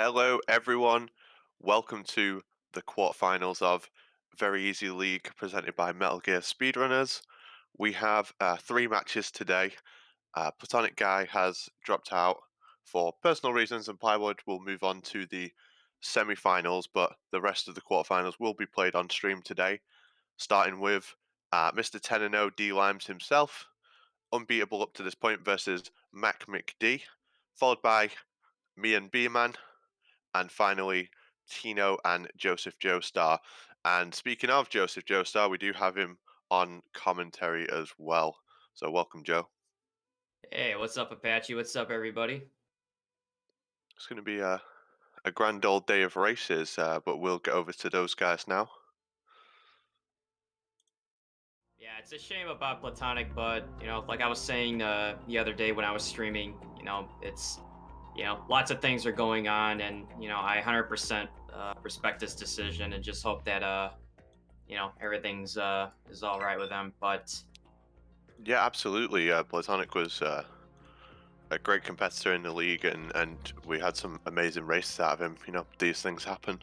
Hello, everyone. Welcome to the quarterfinals of Very Easy League presented by Metal Gear Speedrunners. We have three matches today. Platonic Guy has dropped out for personal reasons, and Plywood will move on to the semi-finals, but the rest of the quarterfinals will be played on stream today, starting with Mr. 10-0 D-Limes himself, unbeatable up to this point, versus MackMcD, followed by me and B-Man, and finally Tino and Joseph Joestar. And speaking of Joseph Joestar, we do have him on commentary as well. So welcome, Joe. Hey, what's up, Apache? What's up, everybody? It's going to be a grand old day of races, but we'll get over to those guys now. Yeah, it's a shame about Platonic, but like I was saying the other day when I was streaming, it's lots of things are going on, and I 100% respect this decision and just hope that everything's is all right with them. But Yeah, absolutely. Platonic was a great competitor in the league, and we had some amazing races out of him. These things happen.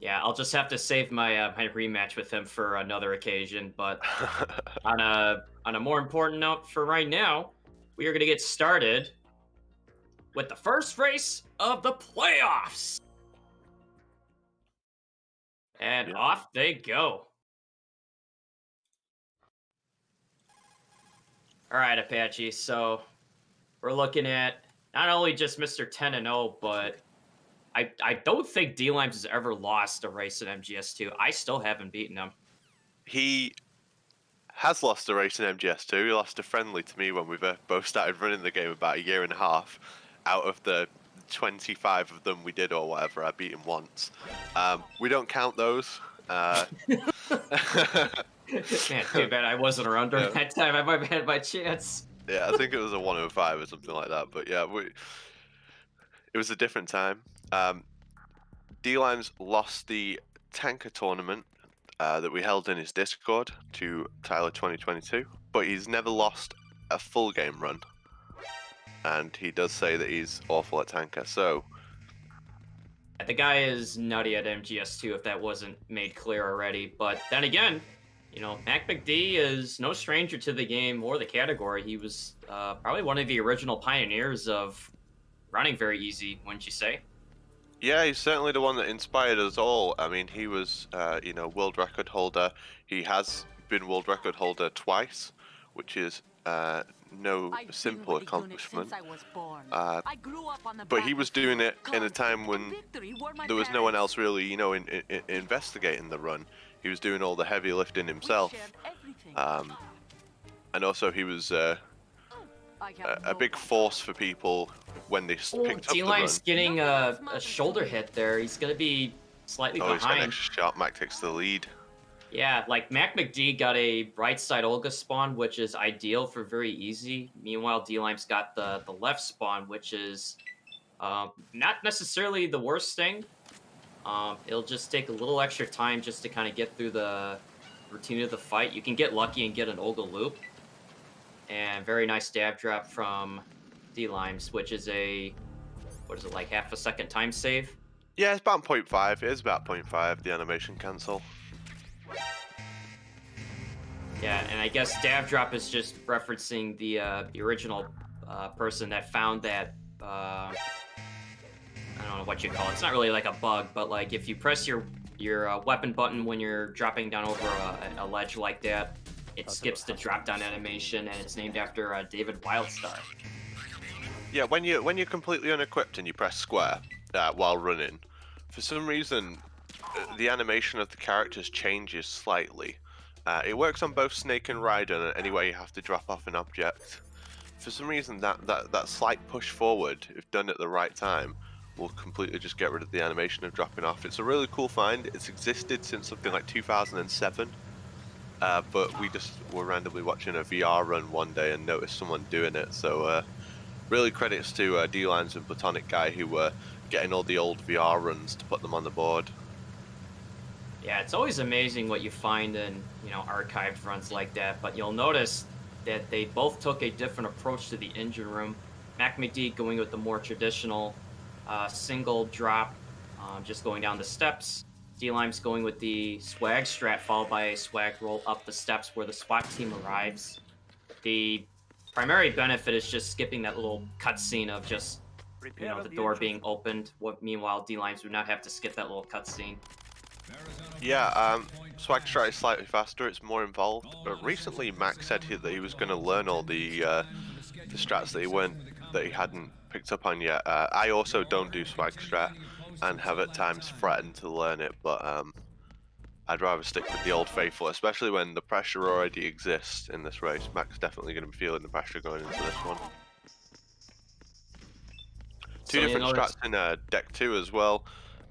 yeah, I'll just have to save my rematch with him for another occasion. But on a more important note, for right now, we are going to get started with the first race of the playoffs. And Yeah. off they go. All right, Apache. So we're looking at not only just Mr. 10 and 0, but I don't think D-Limes has ever lost a race in MGS2. I still haven't beaten him. He has lost a race in MGS2. He lost a friendly to me when we both started running the game about a year and a half. Out of the 25 of them we did or whatever, I beat him once. We don't count those. Man, too bad I wasn't around during Yeah. that time. I might have had my chance. Yeah, I think it was a 105 or something like that. But yeah, it was a different time. D-Limes lost the Tanker tournament that we held in his Discord to Tyler 2022, but he's never lost a full game run. And he does say that he's awful at Tanker, so... The guy is nutty at MGS2 if that wasn't made clear already. But then again, MackMcD is no stranger to the game or the category. He was probably one of the original pioneers of running very easy, wouldn't you say? Yeah, he's certainly the one that inspired us all. I mean, he was, world record holder. He has been world record holder twice, which is no simple accomplishment. But he was doing it in a time when there was no one else really, investigating the run. He was doing all the heavy lifting himself. And also he was a big force for people when they picked up the run. D-Line's getting a shoulder hit there. He's going to be slightly behind. He's got an extra shot. Mac takes the lead. Yeah, like MackMcD got a right side Olga spawn, which is ideal for very easy. Meanwhile, D-Lime's got the left spawn, which is not necessarily the worst thing. It'll just take a little extra time just to kind of get through the routine of the fight. You can get lucky and get an Olga loop. And very nice stab drop from D-Limes, which is like half a second time save? Yeah, it's about 0.5. It is about 0.5, the animation cancel. Yeah, and I guess stab drop is just referencing the original person that found that, I don't know what you call it. It's not really like a bug, but like if you press your weapon button when you're dropping down over a ledge like that, it skips the drop down animation, and it's named after David Wildstar. Yeah, when you're completely unequipped and you press square while running, for some reason the animation of the characters changes slightly. It works on both Snake and Raiden, anyway you have to drop off an object. For some reason that slight push forward, if done at the right time, will completely just get rid of the animation of dropping off. It's a really cool find. It's existed since something like 2007. But we just were randomly watching a VR run one day and noticed someone doing it. So really credits to D-Limes and Platonic Guy, who were getting all the old VR runs to put them on the board. Yeah, it's always amazing what you find in archived runs like that. But you'll notice that they both took a different approach to the engine room. MackMcD going with the more traditional single drop, just going down the steps. D-Lime's going with the swag strat, followed by a swag roll up the steps where the SWAT team arrives. The primary benefit is just skipping that little cutscene of just, Repair the of the door engine. being opened. What meanwhile, D-Limes would not have to skip that little cutscene. Yeah, Swag Strat is slightly faster, it's more involved, but recently Mac said that he was going to learn all the strats that he hadn't picked up on yet. I also don't do Swag Strat and have at times threatened to learn it, but I'd rather stick with the old faithful, especially when the pressure already exists in this race. Mac's definitely going to be feeling the pressure going into this one. Two So in different order strats in deck 2 as well.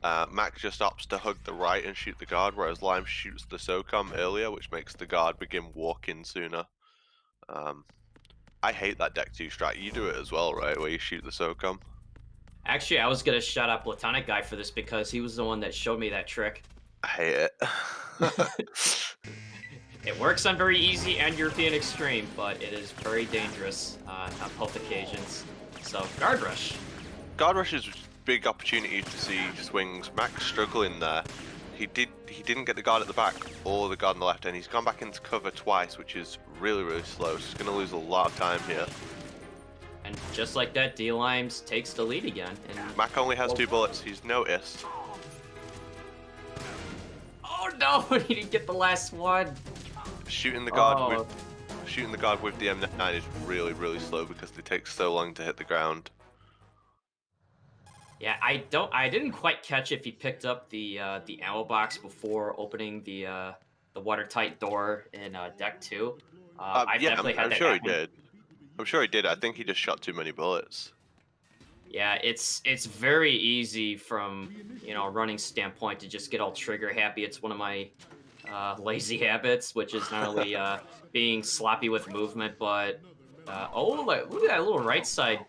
Mac just opts to hug the right and shoot the guard, whereas Lime shoots the SOCOM earlier, which makes the guard begin walking sooner. Um, I hate that deck 2 strat. You do it as well, right? Where you shoot the SOCOM. Actually, I was gonna shout out Platonic Guy for this because he was the one that showed me that trick. I hate it. It works on very easy and European extreme, but it is very dangerous on both occasions. So guard rush. Guard Rush is a big opportunity to see swings. Mac's struggling there. He didn't get the guard at the back or the guard on the left, and he's gone back into cover twice, which is really slow. So he's going to lose a lot of time here. And just like that, D-Limes takes the lead again. And Mac only has 2 bullets. He's noticed. oh no, he didn't get the last one. Shooting the guard Oh, with the M9 is really slow because they take so long to hit the ground. yeah, I didn't quite catch if he picked up the ammo box before opening the watertight door in deck 2. I've Yeah, definitely had I'm that sure he happen. did. I'm sure he did. I think he just shot too many bullets. Yeah, it's very easy from running standpoint to just get all trigger happy. It's one of my lazy habits, which is not only being sloppy with movement, but look at that little right side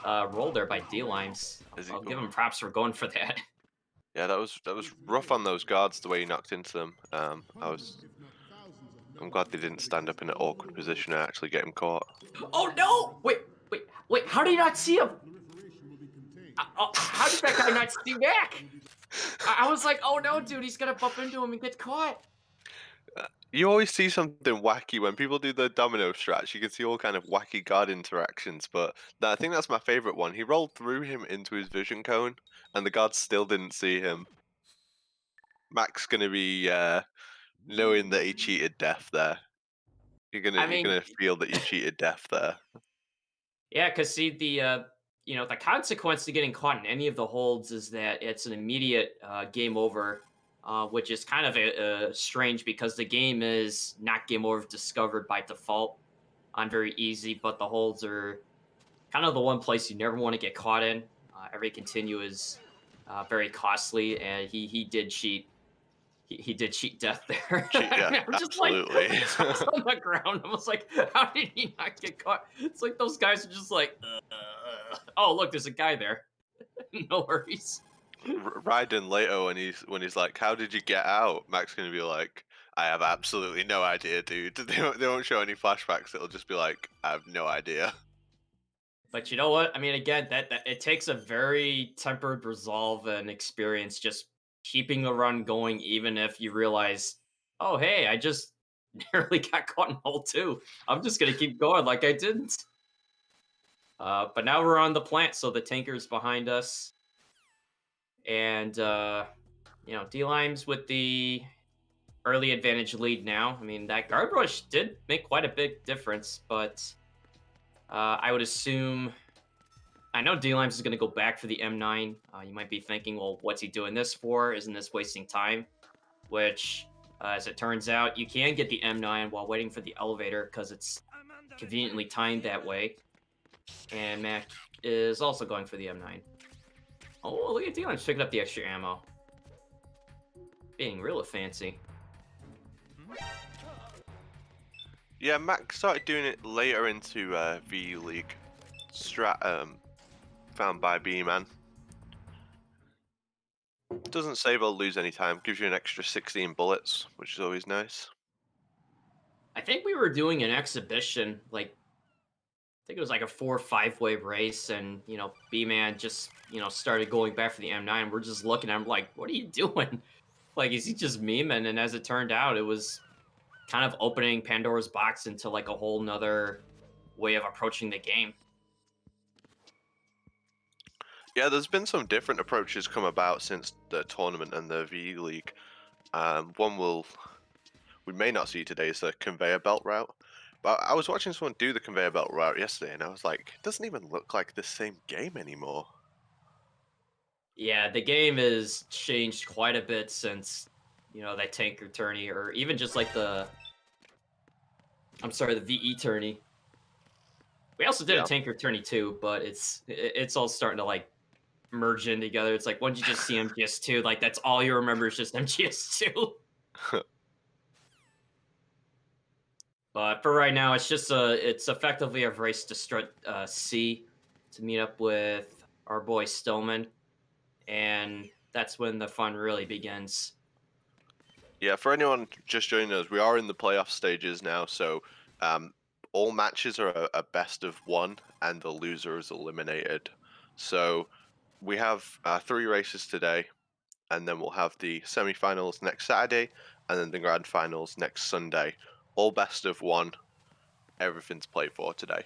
roll there by D-Limes. Is he? I'll give him props for going for that. Yeah, that was rough on those guards the way he knocked into them. I'm glad they didn't stand up in an awkward position and actually get him caught. Oh no! Wait! How did he not see him? How did that guy not see back? I was like, oh no, dude, he's gonna bump into him and get caught. You always see something wacky when people do the domino strats. You can see all kind of wacky guard interactions, but I think that's my favorite one. He rolled through him into his vision cone, and the guard still didn't see him. Mac's gonna be knowing that he cheated death there. I You're mean, gonna feel that you cheated death there. yeah, because see the consequence to getting caught in any of the holds is that it's an immediate game over, which is kind of strange because the game is not game over discovered by default on very easy, but the holds are kind of the one place you never want to get caught in. Every continue is very costly, and he did cheat. He did cheat death there. Cheat death, I'm just like, absolutely. I was on the ground. I was like, how did he not get caught? It's like those guys are just like, oh look, there's a guy there. No worries. Raiden later when he's like, "How did you get out?" Mac's gonna be like, "I have absolutely no idea, dude." They won't show any flashbacks. It'll just be like, "I have no idea." But you know what? I mean, again, that it takes a very tempered resolve and experience just keeping the run going, even if you realize, oh hey, I just nearly got caught in hole two. I'm just gonna keep going like I didn't. But now we're on the plant, so the tanker's behind us, and D-Limes with the early advantage lead now. I mean, that guard rush did make quite a big difference, but I would assume. I know D-Limes is going to go back for the M9. You might be thinking, well, what's he doing this for? Isn't this wasting time? Which, as it turns out, you can get the M9 while waiting for the elevator because it's conveniently timed that way. And Mac is also going for the M9. Oh, look at D-Limes picking up the extra ammo. Being real fancy. Yeah, Mac started doing it later into V League strat found by B-Man. Doesn't save or lose any time. Gives you an extra 16 bullets, which is always nice. I think we were doing an exhibition like think it was like a 4 or 5 way race, and B-Man just started going back for the M9. We're just looking at him like, "What are you doing? Like, is he just memeing?" And as it turned out, it was kind of opening Pandora's box into like a whole nother way of approaching the game. Yeah, there's been some different approaches come about since the tournament and the V League. One we may not see today is the conveyor belt route. But I was watching someone do the conveyor belt route yesterday, and I was like, it doesn't even look like the same game anymore. Yeah, the game has changed quite a bit since that tanker tourney, or even just like the VE tourney. We also did a Yeah, tanker tourney too, but it's all starting to like merge in together. It's like once you just see MGS2, like that's all you remember is just MGS2. But for right now, it's effectively a race to strut C to meet up with our boy Stillman, and that's when the fun really begins. yeah. For anyone just joining us, we are in the playoff stages now, so um, all matches are a best of one, and the loser is eliminated. So we have 3 races today, and then we'll have the semi-finals next Saturday, and then the grand finals next Sunday. All best of one. Everything to play for today.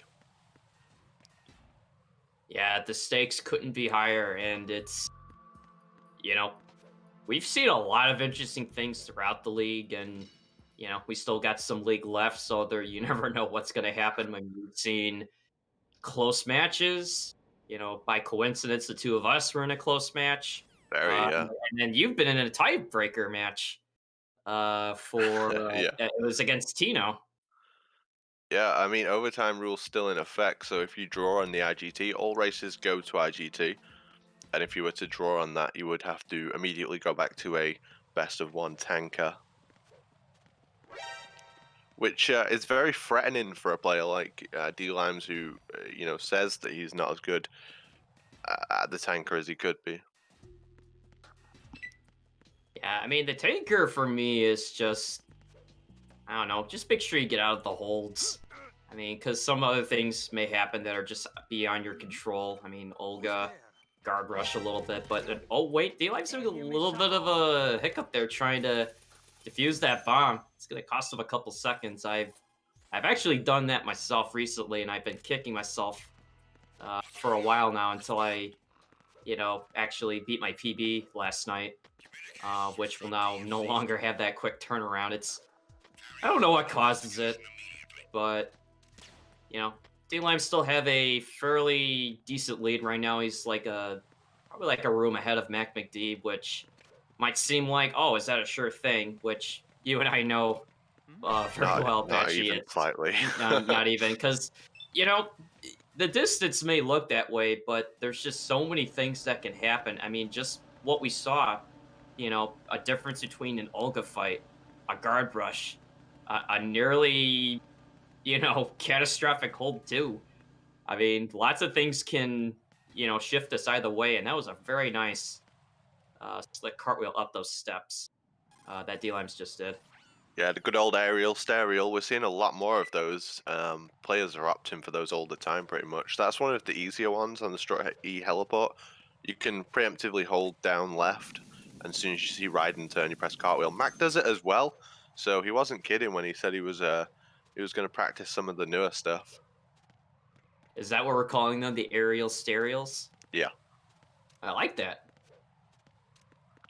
Yeah, the stakes couldn't be higher, and you know, we've seen a lot of interesting things throughout the league, and we still got some league left, so there you never know what's going to happen. When we've seen close matches, by coincidence, the two of us were in a close match, Very, yeah. and then you've been in a tiebreaker match. Yeah. It was against Tino. Yeah, I mean, overtime rule's still in effect, so if you draw on the IGT, all races go to IGT, and if you were to draw on that, you would have to immediately go back to a best of one tanker, which is very threatening for a player like dlimes, who, says that he's not as good at the tanker as he could be. Yeah, I mean the tanker for me is just, I don't know, just make sure you get out of the holds. I mean, because some other things may happen that are just beyond your control. I mean, Olga guard rush a little bit, but oh wait, D-Live's having a little bit of a hiccup there trying to defuse that bomb. It's gonna cost him a couple seconds. I've actually done that myself recently, and I've been kicking myself for a while now until I, actually beat my PB last night, which will now no longer have that quick turnaround. I don't know what causes it, but you know, D-Lime still have a fairly decent lead right now. He's like probably like a room ahead of MackMcD, which might seem like, oh, is that a sure thing? Which you and I know very Not, well that not she even is. slightly. Not even, because you know the distance may look that way, but there's just so many things that can happen. I mean, just what we saw, a difference between an Olga fight, a guard rush, a nearly catastrophic hold too. I mean, lots of things can, shift us either way, and that was a very nice slick cartwheel up those steps that D-Limes just did. Yeah, the good old aerial stereo. We're seeing a lot more of those. Players are opting for those all the time, pretty much. That's one of the easier ones on the Strut E heliport. You can preemptively hold down left, and as soon as you see ride and turn, you press cartwheel. Mac does it as well, so he wasn't kidding when he said he was going to practice some of the newer stuff. Is that what we're calling them? The aerial stereos? Yeah, I like that.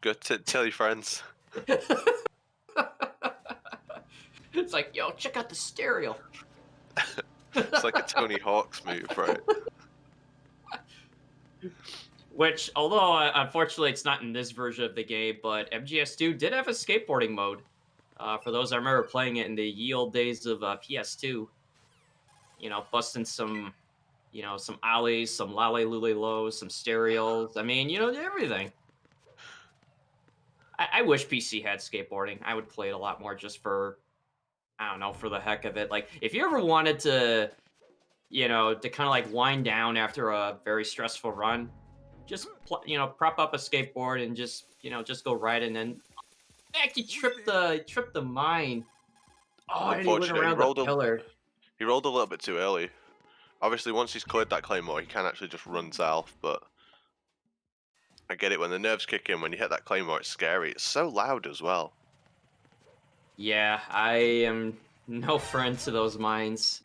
good to tell your friends. It's like, yo, check out the stereo. It's like a Tony Hawk's move, right? Which, although unfortunately it's not in this version of the game, but MGS2 did have a skateboarding mode. For those I remember playing it in the ye old days of PS2, busting some ollies, some lale lule lows, some stereos. I mean, everything. I wish PC had skateboarding. I would play it a lot more just for, I don't know, for the heck of it. Like, if you ever wanted to, to kind of like wind down after a very stressful run, just, prop up a skateboard and just go ride, and then actually trip the mine. Oh, and he went Unfortunately, around the pillar. he rolled a little bit too early. Obviously, once he's cleared that claymore, he can actually just run south, but I get it when the nerves kick in. When you hit that claymore, it's scary. It's so loud as well. Yeah, I am no friend to those mines.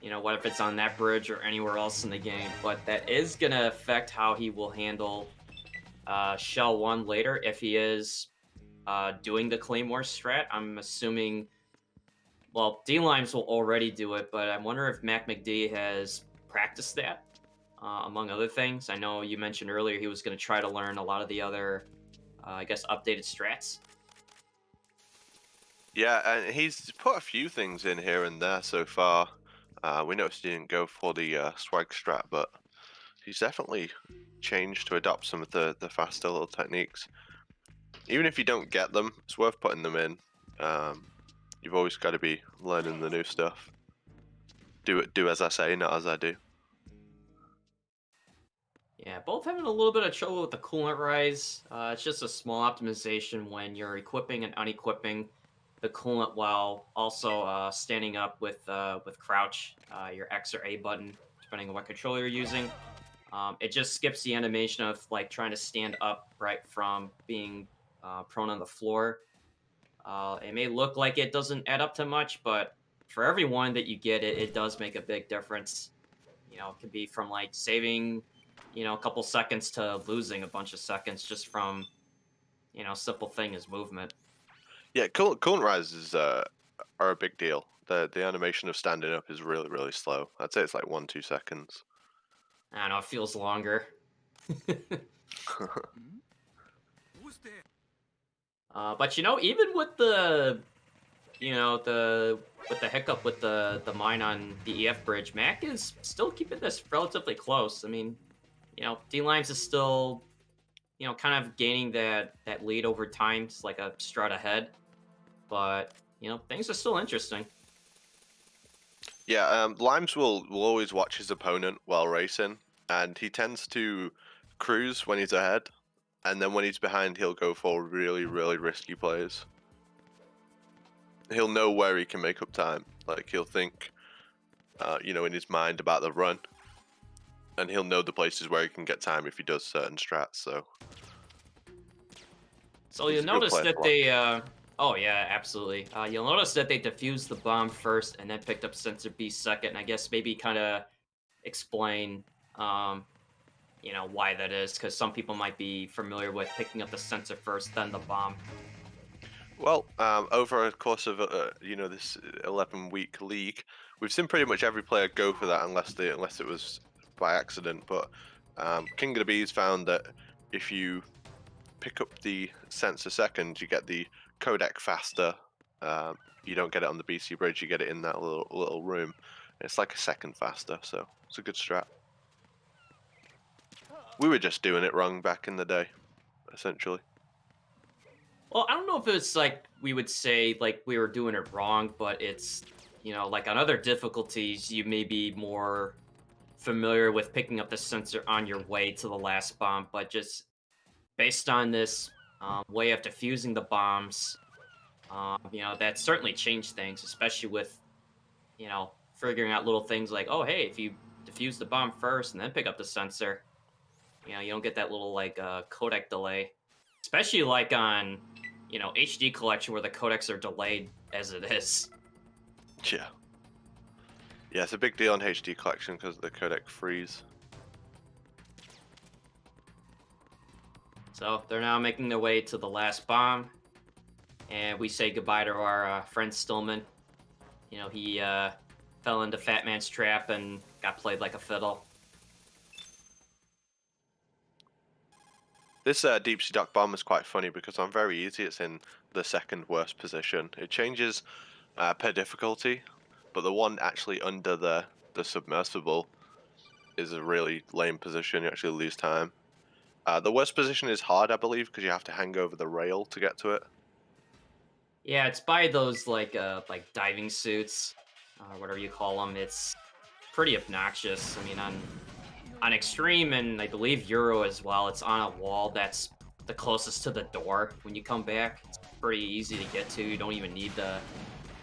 You know, what if it's on that bridge or anywhere else in the game? But that is gonna affect how he will handle Shell 1 later if he is doing the Claymore strat. I'm assuming, well, D-Limes will already do it, but I wonder if MackMcD has practiced that, among other things. I know you mentioned earlier he was going to try to learn a lot of the other, I guess, updated strats. Yeah, and he's put a few things in here and there so far. We noticed he didn't go for the swag strat, but he's definitely changed to adopt some of the faster little techniques. Even if you don't get them, it's worth putting them in. You've always got to be learning the new stuff. Do as I say, not as I do. Yeah, both having a little bit of trouble with the coolant rise. It's just a small optimization when you're equipping and unequipping the coolant while also standing up with crouch, your X or A button, depending on what controller you're using. It just skips the animation of like trying to stand up right from being prone on the floor. It may look like it doesn't add up to much, but for every one that you get, it does make a big difference. You know, it can be from like saving, a couple seconds to losing a bunch of seconds just from, simple thing as movement. Yeah, coolant rises are a big deal. The animation of standing up is really slow. I'd say it's like 1-2 seconds. I don't know, it feels longer. But even with the hiccup with the mine on the EF bridge, Mac is still keeping this relatively close. I mean, D-Limes is still, kind of gaining that lead over time. It's like a strut ahead, but things are still interesting. Yeah, Limes will always watch his opponent while racing, and he tends to cruise when he's ahead, and then when he's behind, he'll go for really risky plays. He'll know where he can make up time. Like he'll think, in his mind about the run, and he'll know the places where he can get time if he does certain strats. So He's you'll a good notice player to that watch. oh yeah, absolutely. You'll notice that they defused the bomb first and then picked up sensor B second. And I guess maybe kind of explain, why that is, because some people might be familiar with picking up the sensor first, then the bomb. Well, over a course of this 11-week league, we've seen pretty much every player go for that unless it was by accident. But King of the Bees found that if you pick up the sensor second, you get the codec faster. You don't get it on the BC bridge; you get it in that little room. It's like a second faster, so it's a good strat. We were just doing it wrong back in the day, essentially. Well, I don't know if it's like we would say like we were doing it wrong, but it's, like on other difficulties, you may be more familiar with picking up the sensor on your way to the last bomb, but just based on this way of defusing the bombs, that certainly changed things, especially with, figuring out little things like, oh, hey, if you defuse the bomb first and then pick up the sensor, you don't get that little like codec delay, especially like on, HD collection where the codecs are delayed as it is. Yeah. Yeah, it's a big deal on HD collection because of the codec freeze. So they're now making their way to the last bomb, and we say goodbye to our friend Stillman. He fell into Fat Man's trap and got played like a fiddle. This deep sea duck bomb is quite funny because on very easy it's in the second worst position. It changes per difficulty, but the one actually under the submersible is a really lame position. You actually lose time. The worst position is hard, I believe, because you have to hang over the rail to get to it. Yeah, it's by those like diving suits, whatever you call them. It's pretty obnoxious. I mean, on extreme and I believe Euro as well, it's on a wall that's the closest to the door. When you come back, it's pretty easy to get to. You don't even need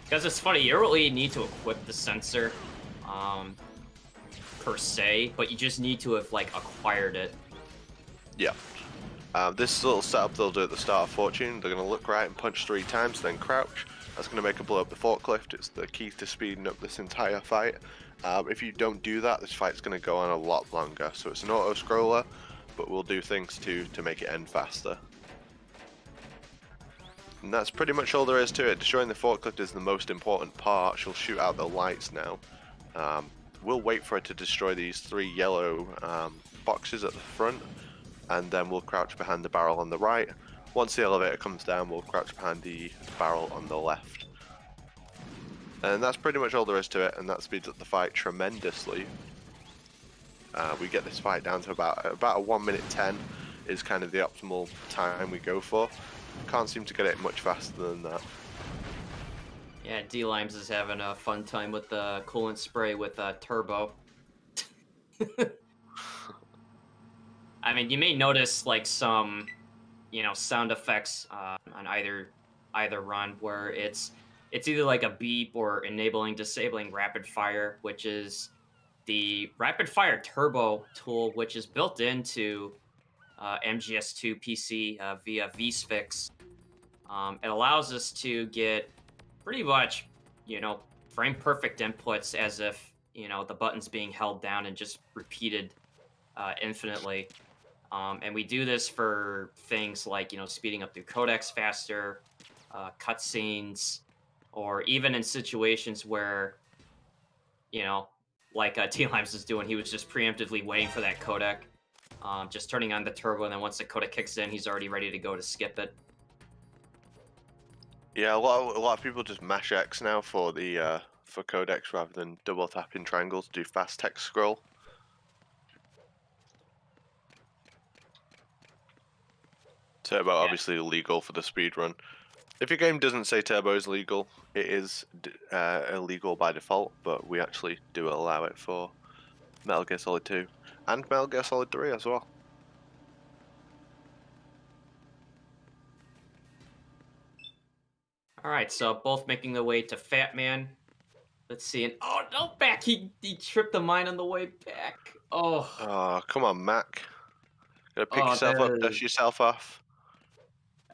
because it's funny. You don't really need to equip the sensor. Um, per se, but you just need to have like acquired it. Yeah. This little setup they'll do at the start of Fortune, they're going to look right and punch 3 times, then crouch. That's going to make a blow up the forklift. It's the key to speeding up this entire fight. If you don't do that, this fight's going to go on a lot longer. So it's an auto-scroller, but we'll do things to make it end faster. And that's pretty much all there is to it. Destroying the forklift is the most important part. She'll shoot out the lights now. We'll wait for it to destroy these 3 yellow boxes at the front, and then we'll crouch behind the barrel on the right. Once the elevator comes down, we'll crouch behind the barrel on the left. And that's pretty much all there is to it, and that speeds up the fight tremendously. We get this fight down to about a 1 minute 10 is kind of the optimal time we go for. Can't seem to get it much faster than that. Yeah, dlimes is having a fun time with the coolant spray with turbo. I mean, you may notice like some, sound effects on either run where it's either like a beep or enabling, disabling rapid fire, which is the rapid fire turbo tool, which is built into MGS2 PC via vSphyx. It allows us to get pretty much, frame perfect inputs as if, the button's being held down and just repeated infinitely. And we do this for things like, speeding up through codecs faster, cutscenes, or even in situations where, like T-Limes is doing, he was just preemptively waiting for that codec, just turning on the turbo, and then once the codec kicks in, he's already ready to go to skip it. Yeah, a lot of people just mash X now for the for codecs rather than double tapping triangles to do fast text scroll. Turbo obviously illegal for the speedrun. If your game doesn't say turbo is legal, it is illegal by default, but we actually do allow it for Metal Gear Solid 2 and Metal Gear Solid 3 as well. All right, so both making their way to Fat Man. Let's see. And oh no, back! He tripped the mine on the way back. Oh, Oh, come on, Mac. Gotta pick oh, yourself up, that is dust yourself off.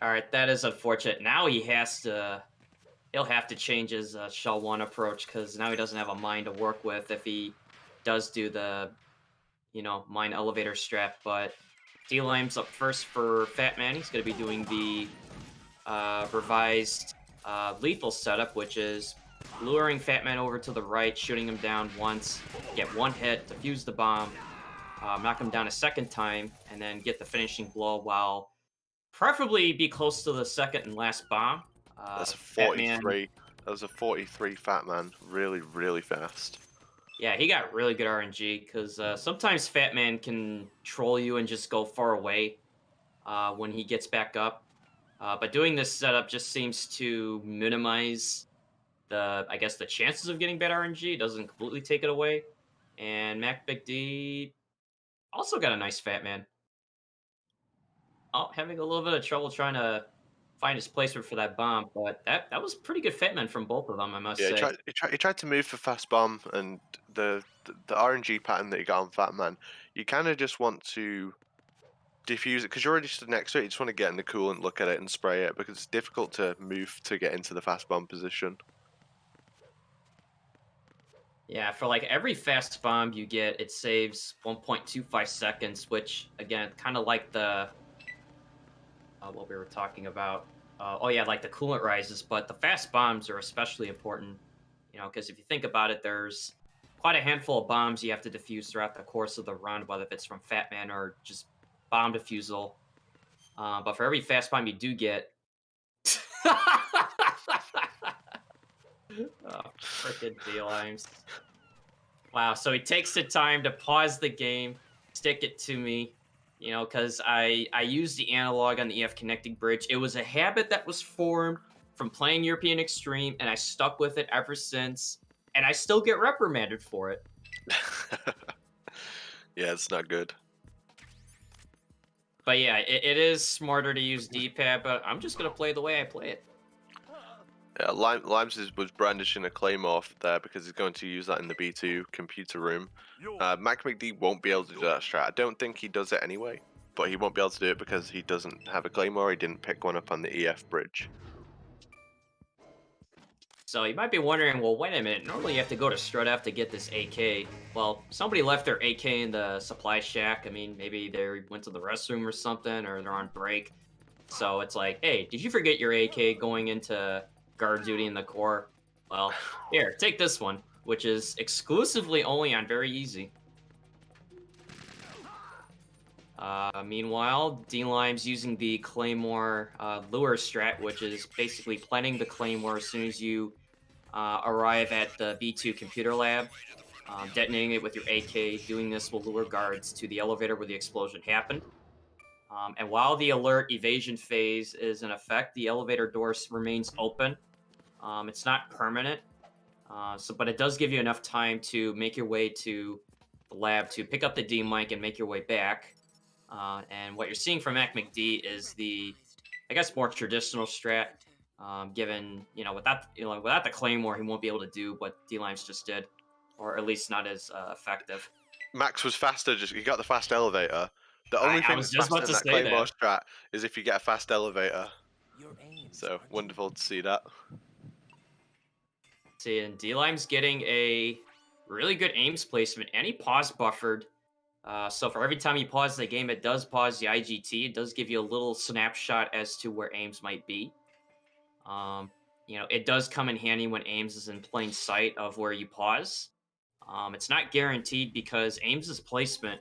all right. That is unfortunate. Now he has to. He'll have to change his shell one approach because now he doesn't have a mine to work with if he does do the, mine elevator strat. But D-Lime's up first for Fat Man. He's going to be doing the revised lethal setup, which is luring Fat Man over to the right, shooting him down once, get 1 hit, defuse the bomb, knock him down a 2nd time, and then get the finishing blow while preferably be close to the 2nd and last bomb. That's a Fat Man, 43. That was a 43 Fat Man. Really, really fast. yeah, he got really good RNG because sometimes Fat Man can troll you and just go far away when he gets back up. But doing this setup just seems to minimize I guess, the chances of getting bad RNG. It doesn't completely take it away. And MackMcD also got a nice Fat Man. Oh, having a little bit of trouble trying to find his placement for that bomb, but that was pretty good Fat Man from both of them, I must Yeah, say. he tried to move for fast bomb, and the RNG pattern that you got on Fat Man, you kind of just want to diffuse it because you're already stood next to it. You just want to get in the coolant, look at it, and spray it because it's difficult to move to get into the fast bomb position. Yeah, for like every fast bomb you get, it saves 1.25 seconds, which again, kind of like the what we were talking about. Oh yeah, like the coolant rises, but the fast bombs are especially important. Because if you think about it, there's quite a handful of bombs you have to defuse throughout the course of the run, whether it's from Fat Man or just bomb defusal. But for every fast bomb you do get, oh, frickin' D-Limes. Wow, so he takes the time to pause the game, stick it to me, because I used the analog on the EF connecting bridge. It was a habit that was formed from playing European Extreme, and I stuck with it ever since, and I still get reprimanded for it. Yeah, it's not good. But yeah, it is smarter to use D-pad, but I'm just going to play the way I play it. Yeah, Limes was brandishing a claymore there because he's going to use that in the B2 computer room. MackMcD won't be able to do that strat. I don't think he does it anyway, but he won't be able to do it because he doesn't have a claymore. He didn't pick one up on the EF bridge. So you might be wondering, well, wait a minute. Normally you have to go to Strut F to get this AK. Well, somebody left their AK in the supply shack. I mean, maybe they went to the restroom or something, or they're on break. So it's like, hey, did you forget your AK going into guard duty in the core? Well, here, take this one, which is exclusively only on very easy. Meanwhile, D-Lime's using the Claymore lure strat, which is basically planting the Claymore as soon as you arrive at the V2 computer lab, detonating it with your AK. Doing this will lure guards to the elevator where the explosion happened. And while the alert evasion phase is in effect, the elevator door remains open. It's not permanent, but it does give you enough time to make your way to the lab to pick up the D mic and make your way back. And what you're seeing from MackMcD is the, I guess, more traditional strat. Given without the claymore, he won't be able to do what D-Limes just did, or at least not as effective. Max was faster. He got the fast elevator. The only I thing was that's just faster about than to that say claymore that. strat is if you get a fast elevator. So wonderful to see that. See, and D-Lime's getting a really good aims placement, and he pause buffered. So for every time you pause the game, it does pause the IGT. It does give you a little snapshot as to where aims might be. Um, it does come in handy when aims is in plain sight of where you pause. It's not guaranteed because Ames' placement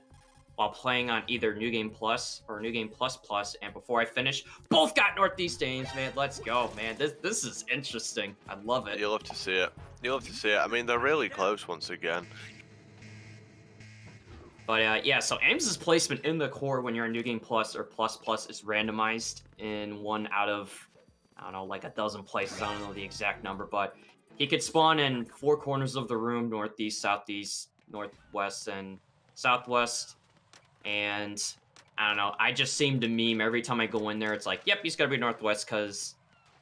while playing on either New Game Plus or New Game Plus Plus, and before I finish, both got Northeast Ames, man. Let's go, man. This is interesting. I love it. You'll love to see it. You'll love to see it. I mean, they're really close once again. But yeah, so Ames' placement in the core when you're in New Game Plus or Plus Plus is randomized in one out of, I don't know, like a dozen places. I don't know the exact number, but he could spawn in four corners of the room: northeast, southeast, northwest, and southwest. And I don't know, I just seem to meme every time I go in there. It's like, yep, he's got to be northwest because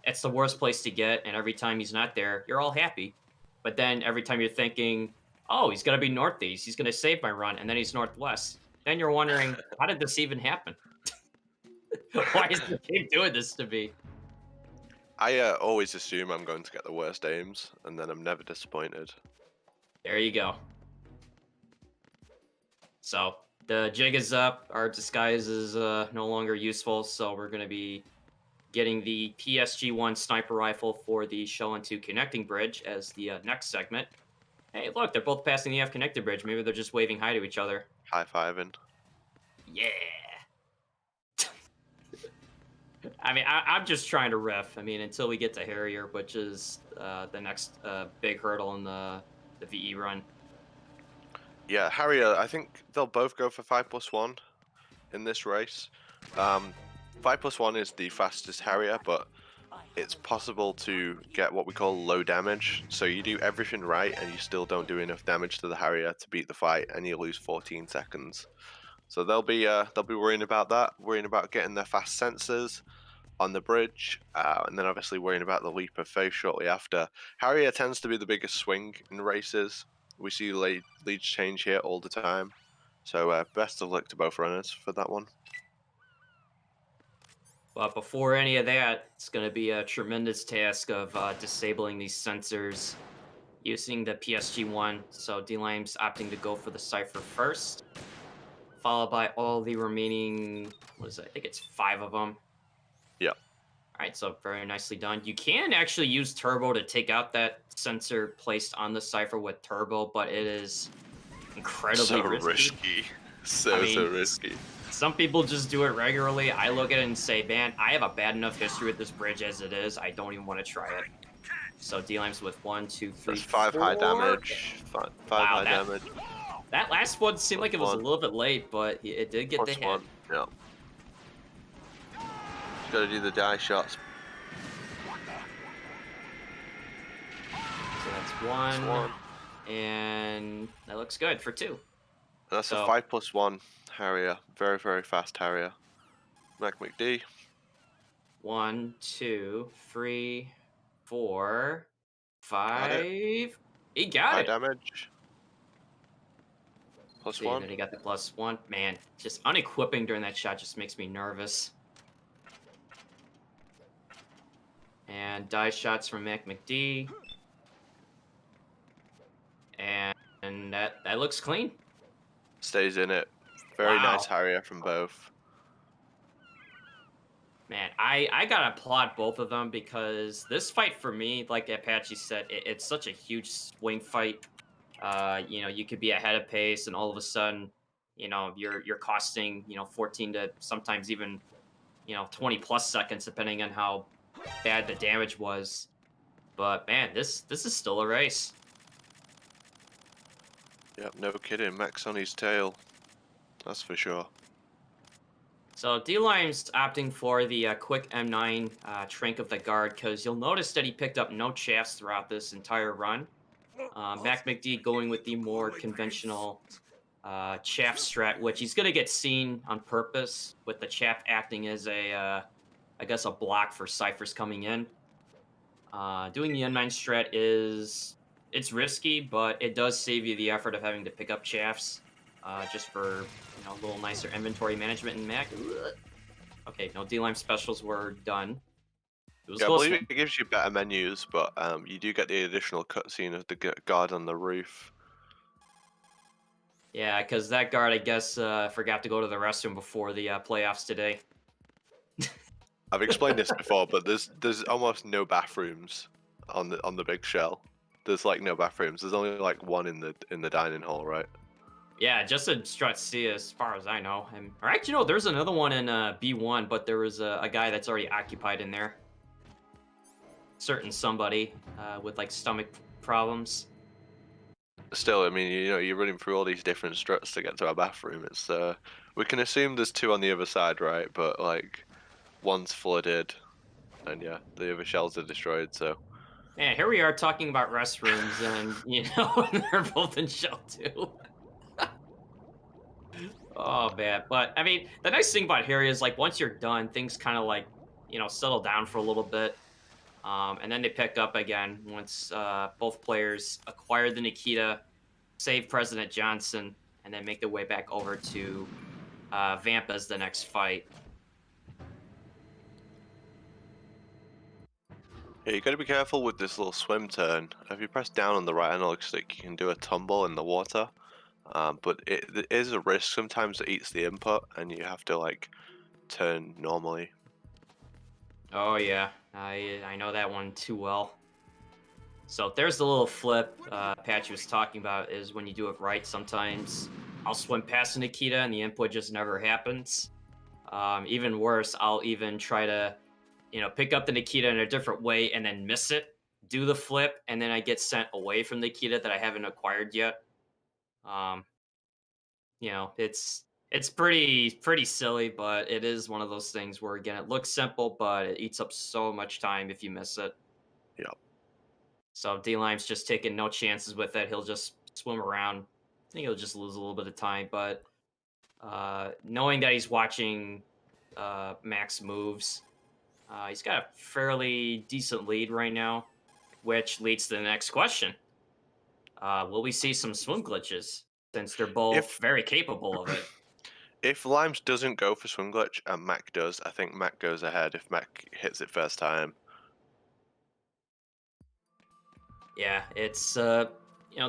it's the worst place to get. And every time he's not there, you're all happy. But then every time you're thinking, oh, he's going to be northeast, he's going to save my run, and then he's northwest. Then you're wondering, how did this even happen? Why is the game doing this to me? I always assume I'm going to get the worst aims, and then I'm never disappointed. There you go. So the jig is up. Our disguise is no longer useful, so we're going to be getting the PSG-1 sniper rifle for the Shell and 2 connecting bridge as the next segment. Hey, look, they're both passing the F connected bridge. Maybe they're just waving hi to each other. High-fiving. Yeah. I mean, I'm just trying to riff. I mean, until we get to Harrier, which is the next big hurdle in the VE run. Yeah, Harrier, I think they'll both go for 5+1 in this race. 5+1 is the fastest Harrier, but it's possible to get what we call low damage. So you do everything right and you still don't do enough damage to the Harrier to beat the fight, and you lose 14 seconds. So they'll be worrying about that, worrying about getting their fast sensors on the bridge, and then obviously worrying about the leap of faith shortly after. Harrier tends to be the biggest swing in races. We see leads change here all the time. So best of luck to both runners for that one. But before any of that, it's going to be a tremendous task of disabling these sensors using the PSG-1. So D-Lime's opting to go for the Cypher first, followed by all the remaining, what is it? I think it's 5 of them. Yeah. All right, so very nicely done. You can actually use Turbo to take out that sensor placed on the Cypher with Turbo, but it is incredibly risky. So risky. Some people just do it regularly. I look at it and say, man, I have a bad enough history with this bridge as it is. I don't even want to try it. So D-Limes with 1, 2, 3, That's 5 4. high damage. Five Wow, high damage. That last one seemed like it was a One. little bit late, but it did get the hit. +1. Yeah. Just gotta do the die shots. So that's one. And that looks good for 2. That's a 5+1 Harrier. Very, very fast Harrier. MackMcD. 1, 2, 3, 4, Got it. 5. He got High it. damage. Plus See, and one. then he got the +1. Man, just unequipping during that shot just makes me nervous. And die shots from MackMcD. And that looks clean. Stays in it. Very nice Wow. Harrier from both. Man, I gotta applaud both of them because this fight for me, like Apache said, it's such a huge swing fight. You could be ahead of pace, and all of a sudden, you're costing 14 to sometimes even 20 plus seconds, depending on how bad the damage was. But man, this is still a race. Yep, no kidding. Max on his tail. That's for sure. So D-Lime's opting for the quick M9 Trank of the Guard because you'll notice that he picked up no chaffs throughout this entire run. MackMcD going with the more conventional chaff strat, which he's going to get seen on purpose with the chaff acting as I guess, a block for ciphers coming in. Doing the M9 strat it's risky, but it does save you the effort of having to pick up chaffs just for a little nicer inventory management in Mac. Okay, no D-Lime specials were done. It was a Yeah, I close believe one. it gives you better menus, but you do get the additional cutscene of the guard on the roof. Yeah, because that guard, I guess, forgot to go to the restroom before the playoffs today. I've explained this before, but there's almost no bathrooms on the big shell. There's like no bathrooms. There's only like one in the dining hall, right? Yeah, just a Strut C as far as I know. Or actually, no, there's another one in B1, but there was a guy that's already occupied in there. Certain somebody with like stomach problems. Still, I mean, you're running through all these different struts to get to our bathroom. It's we can assume there's two on the other side, right? But like one's flooded, and yeah, the other shells are destroyed. So Man, here we are talking about restrooms, and they're both in shell too. Oh man, but I mean, the nice thing about here is like once you're done, things kind of like settle down for a little bit. And then they pick up again once both players acquire the Nikita, save President Johnson, and then make their way back over to Vamp as the next fight. yeah, you got to be careful with this little swim turn. If you press down on the right analog stick, you can do a tumble in the water. But it is a risk. Sometimes it eats the input, and you have to like turn normally. Oh yeah, I know that one too well. So there's the little flip Patchy was talking about is when you do it right, sometimes I'll swim past the Nikita and the input just never happens. Even worse, I'll even try to pick up the Nikita in a different way and then miss it, do the flip, and then I get sent away from the Nikita that I haven't acquired yet. Um, it's pretty silly, but it is one of those things where again it looks simple, but it eats up so much time if you miss it. Yeah. So D-Lime's just taking no chances with it. He'll just swim around. I think he'll just lose a little bit of time, but knowing that he's watching Max moves, he's got a fairly decent lead right now, which leads to the next question. Will we see some swim glitches since they're both If very capable of it? if Limes doesn't go for swim glitch and Mac does, I think Mac goes ahead if Mac hits it first time. Yeah, it's the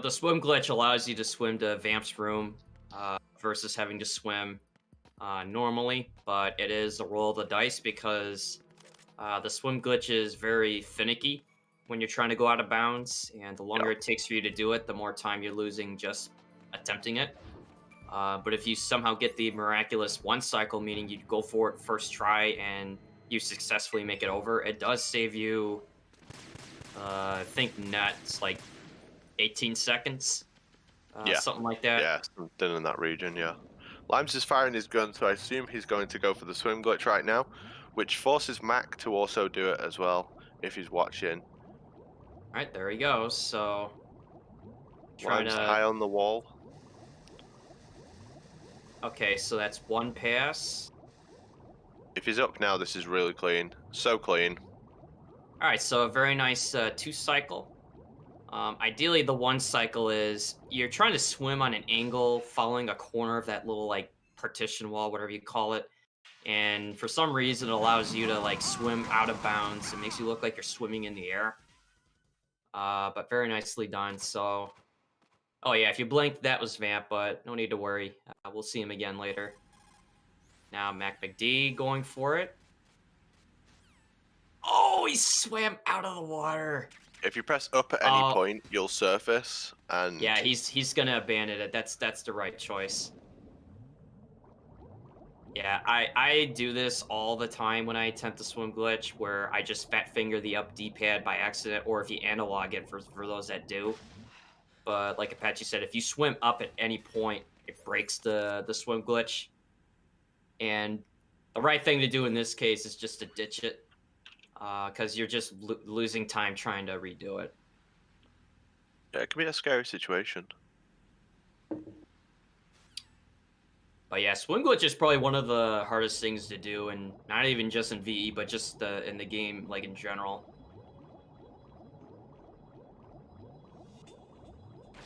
swim glitch allows you to swim to Vamp's room versus having to swim normally, but it is a roll of the dice because the swim glitch is very finicky when you're trying to go out of bounds, and the Yeah. longer it takes for you to do it, the more time you're losing just attempting it. But if you somehow get the miraculous one cycle, meaning you go for it first try and you successfully make it over, it does save you, I think, nuts like 18 seconds, Yeah. something like that. Yeah, something in that region, yeah. Limes is firing his gun, so I assume he's going to go for the swim glitch right now, which forces Mac to also do it as well, if he's watching. All right, there he goes. So trying Limes to. high on the wall. Okay, so that's one pass. If he's up now, this is really clean. So clean. All right, so a very nice 2 cycle. Ideally, the 1 cycle is you're trying to swim on an angle, following a corner of that little like partition wall, whatever you call it. And for some reason, it allows you to like swim out of bounds. It makes you look like you're swimming in the air. But very nicely done. So, oh yeah, if you blinked, that was Vamp, but no need to worry. We'll see him again later. Now MackMcD going for it. Oh, he swam out of the water. If you press up at any Oh, point, you'll surface, yeah, and he's gonna abandon it. That's the right choice. Yeah, I do this all the time when I attempt to swim glitch, where I just fat finger the up D pad by accident, or if you analog it for those that do. But like Apache said, if you swim up at any point, it breaks the swim glitch. And the right thing to do in this case is just to ditch it, because you're just losing time trying to redo it. yeah, it can be a scary situation. But yeah, swim glitch is probably one of the hardest things to do, and not even just in VE, but just in the game, like in general.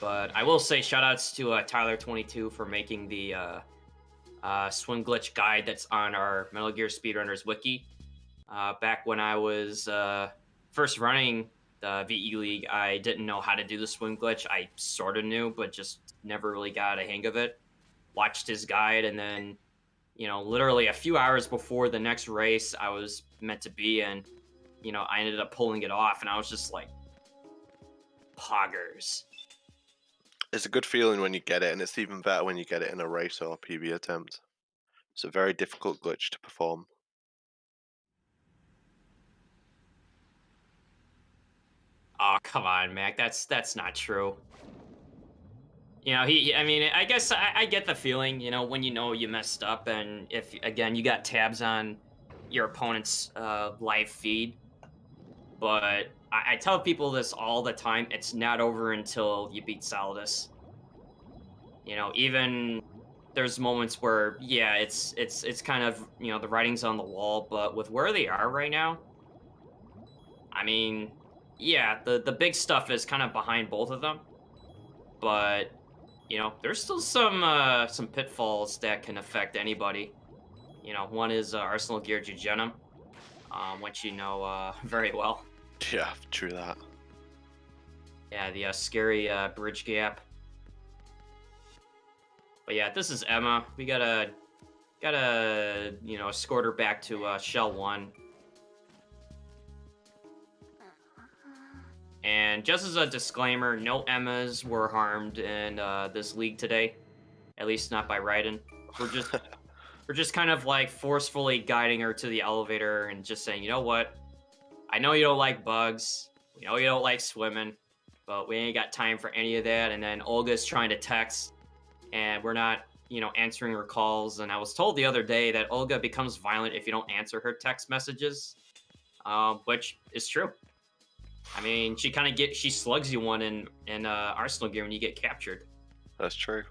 But I will say shoutouts to Tyler22 for making the swim glitch guide that's on our Metal Gear Speedrunners wiki. Back when I was first running the VE League, I didn't know how to do the swim glitch. I sort of knew, but just never really got a hang of it. Watched his guide, and then, literally a few hours before the next race I was meant to be in, I ended up pulling it off, and I was just like, poggers. It's a good feeling when you get it, and it's even better when you get it in a race or a PB attempt. It's a very difficult glitch to perform. Oh, come on, Mac. That's not true. I mean, I guess I get the feeling, when you messed up, and if, again, you got tabs on your opponent's live feed. But I tell people this all the time. It's not over until you beat Saldas. Even there's moments where, yeah, it's kind of, the writing's on the wall, but with where they are right now, I mean, yeah, the big stuff is kind of behind both of them, but there's still some pitfalls that can affect anybody. One is Arsenal Gear Jugenum, which you know very well. Yeah, true that. Yeah, the scary bridge gap. But yeah, this is Emma. We gotta escort her back to Shell 1. And just as a disclaimer, no Emmas were harmed in this league today, at least not by Raiden. We're just we're just kind of like forcefully guiding her to the elevator and just saying, you know what? I know you don't like bugs. We know you don't like swimming, but we ain't got time for any of that. And then Olga's trying to text, and we're not, answering her calls. And I was told the other day that Olga becomes violent if you don't answer her text messages, which is true. I mean, she slugs you one in Arsenal Gear when you get captured. That's true.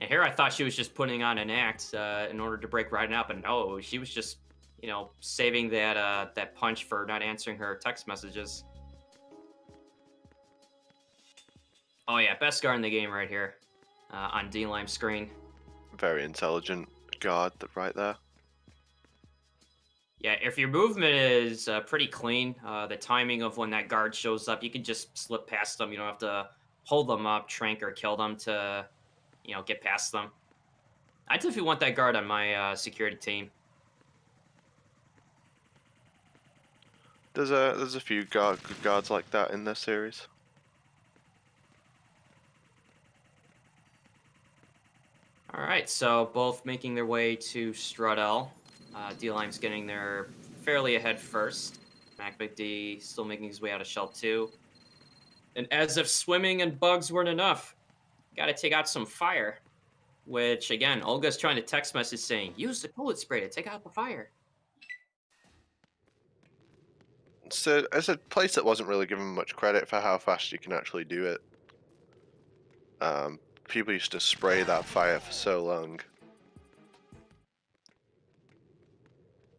And here I thought she was just putting on an act in order to break Raiden up, and no, she was just, saving that punch for not answering her text messages. Oh yeah, best guard in the game right here on D-Lime screen. Very intelligent guard right there. Yeah, if your movement is pretty clean, the timing of when that guard shows up, you can just slip past them. You don't have to hold them up, trank, or kill them to, get past them. I definitely want that guard on my security team. There's a few good guards like that in this series. All right, so both making their way to Strudel. D-Lime's getting there fairly ahead first. MackMcD still making his way out of Shell 2. And as if swimming and bugs weren't enough, gotta take out some fire. Which, again, Olga's trying to text message saying, use the bullet spray to take out the fire. So it's a place that wasn't really given much credit for how fast you can actually do it. People used to spray that fire for so long.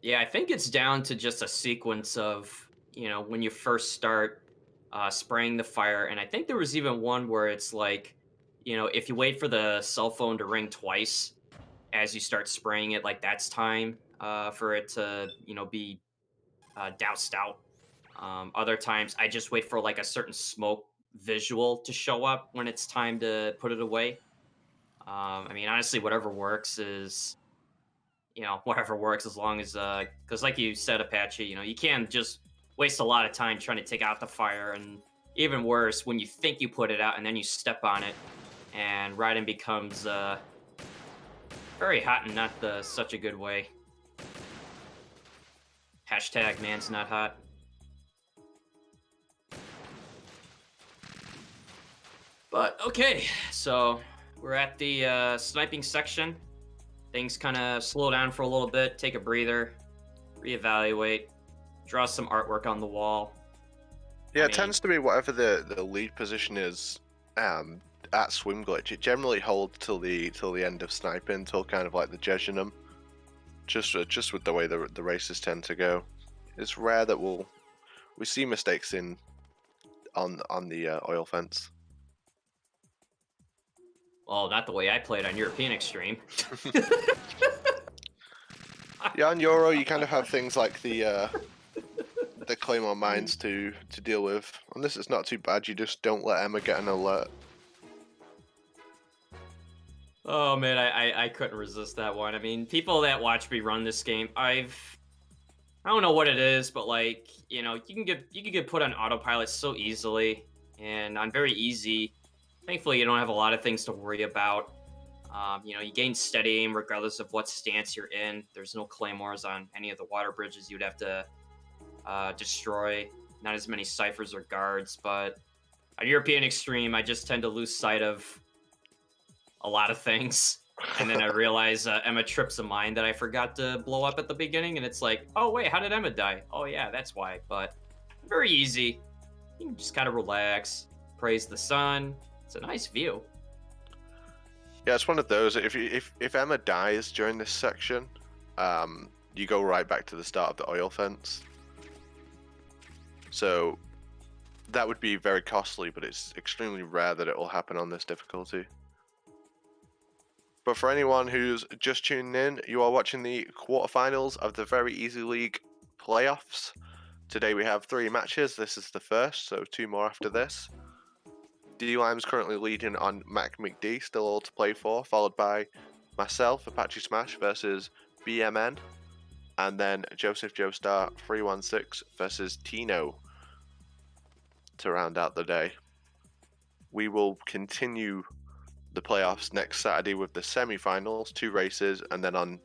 Yeah, I think it's down to just a sequence of, when you first start spraying the fire. And I think there was even one where it's like, if you wait for the cell phone to ring twice as you start spraying it, like that's time for it to, be doused out. Other times I just wait for like a certain smoke visual to show up when it's time to put it away. I mean, honestly, whatever works as long as because like you said, Apache, you can't just waste a lot of time trying to take out the fire, and even worse when you think you put it out and then you step on it and Raiden becomes very hot and not the such a good way. Hashtag man's not hot. But okay, so we're at the sniping section. Things kind of slow down for a little bit, take a breather, reevaluate, draw some artwork on the wall. Yeah, I it mean, tends to be whatever the lead position is at Swim Glitch. It generally holds till the end of sniping, till kind of like the Jejunum. Just with the way the races tend to go, it's rare that we see mistakes on the oil fence. well, not the way I played on European Extreme. Yeah, on Euro you kind of have things like the Claymore mines to deal with. On this, it's not too bad. You just don't let Emma get an alert. Oh man, I couldn't resist that one. I mean, people that watch me run this game, I don't know what it is, but like, you can get put on autopilot so easily, and on very easy. Thankfully, you don't have a lot of things to worry about. You gain steady aim regardless of what stance you're in. There's no claymores on any of the water bridges you'd have to destroy. Not as many ciphers or guards, but on European Extreme, I just tend to lose sight of a lot of things. And then I realize Emma trips a mine that I forgot to blow up at the beginning, and it's like, oh wait, how did Emma die? Oh yeah, that's why. But very easy. You can just kind of relax, praise the sun. It's a nice view. Yeah, it's one of those. If Emma dies during this section, you go right back to the start of the oil fence. So that would be very costly, but it's extremely rare that it will happen on this difficulty. But for anyone who's just tuning in, you are watching the quarterfinals of the Very Easy League playoffs. Today we have 3 matches. This is the first, so 2 more after this. dlimes currently leading on MackMcD, still all to play for, followed by myself, Apache Smash versus BMN, and then Joseph Joestar 316 versus Tino to round out the day. We will continue the playoffs next Saturday with the semi-finals, 2 races, and then on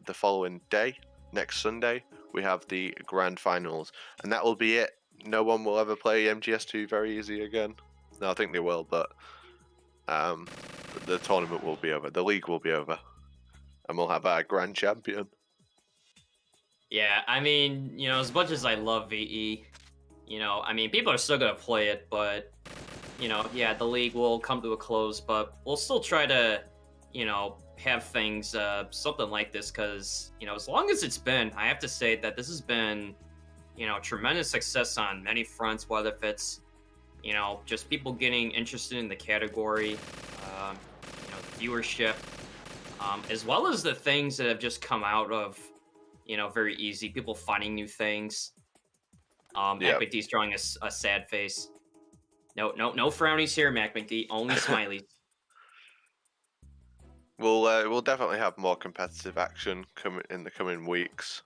the following day, next Sunday, we have the grand finals, and that will be it. No one will ever play MGS2 Very Easy again. No, I think they will, but the tournament will be over, the league will be over, and we'll have our grand champion. Yeah, I mean, as much as I love VE, I mean, people are still gonna play it, but yeah, the league will come to a close, but we'll still try to, have things something like this because as long as it's been, I have to say that this has been, tremendous success on many fronts, whether if it's just people getting interested in the category, um, viewership, as well as the things that have just come out of, very easy, people finding new things. Yeah. MackMcD's drawing a sad face. No, no, no frownies here, MackMcD. Only smileys. We'll definitely have more competitive action coming in the coming weeks,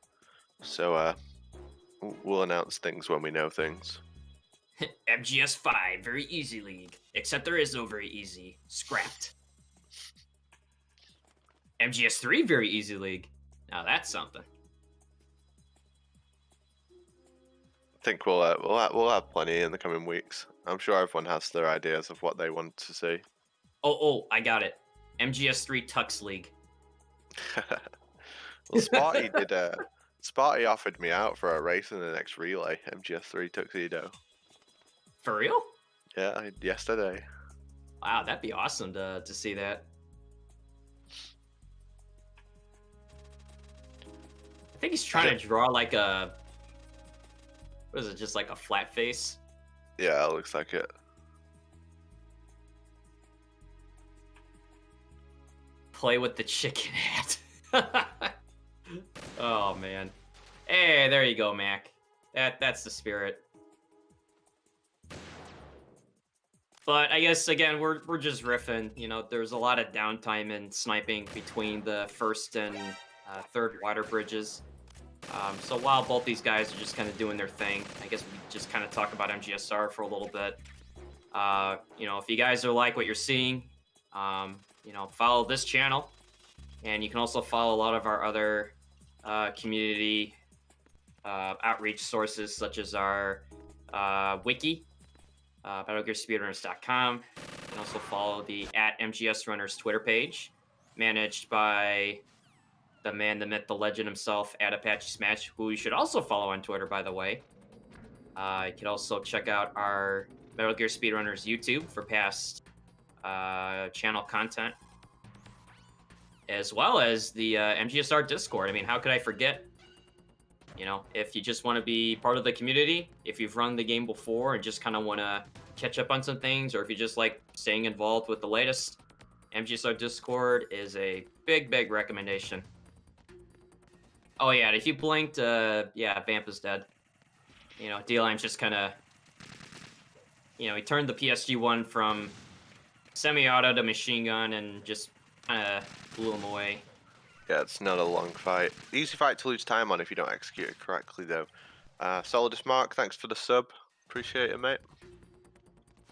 so we'll announce things when we know things. MGS5, very easy league. Except there is no very easy. Scrapped. MGS3, very easy league. Now that's something. I think we'll have plenty in the coming weeks. I'm sure everyone has their ideas of what they want to see. Oh, I got it. MGS3 Tux League. Well, Sparty offered me out for a race in the next relay, MGS3 Tuxedo. For real? Yeah, yesterday. Wow, that'd be awesome to see that. I think he's trying to draw like a, what is it, just like a flat face? Yeah, it looks like it. Play with the chicken hat. Oh man. Hey, there you go, Mac. That's the spirit. But I guess again we're just riffing. You know, there's a lot of downtime in sniping between the first and third water bridges. So while both these guys are just kind of doing their thing, I guess we just kind of talk about MGSR for a little bit. You know, if you guys are like what you're seeing, you know, follow this channel, and you can also follow a lot of our other community outreach sources, such as our Wiki, battlegearspeedrunners.com. You can also follow the @MGSRunners Twitter page, managed by the man, the myth, the legend himself, Apache Smash, who you should also follow on Twitter, by the way. You can also check out our Metal Gear Speedrunners YouTube for past channel content, as well as the MGSR Discord. I mean, how could I forget? You know, if you just want to be part of the community, if you've run the game before and just kind of want to catch up on some things, or if you just like staying involved with the latest, MGSR Discord is a big, big recommendation. Oh yeah, and if you blinked, yeah, Vamp is dead. You know, dlimes just kind of, you know, he turned the PSG-1 from semi-auto to machine gun and just kind of blew him away. Yeah, it's not a long fight. Easy fight to lose time on if you don't execute it correctly, though. Solidus Mark, thanks for the sub. Appreciate it, mate.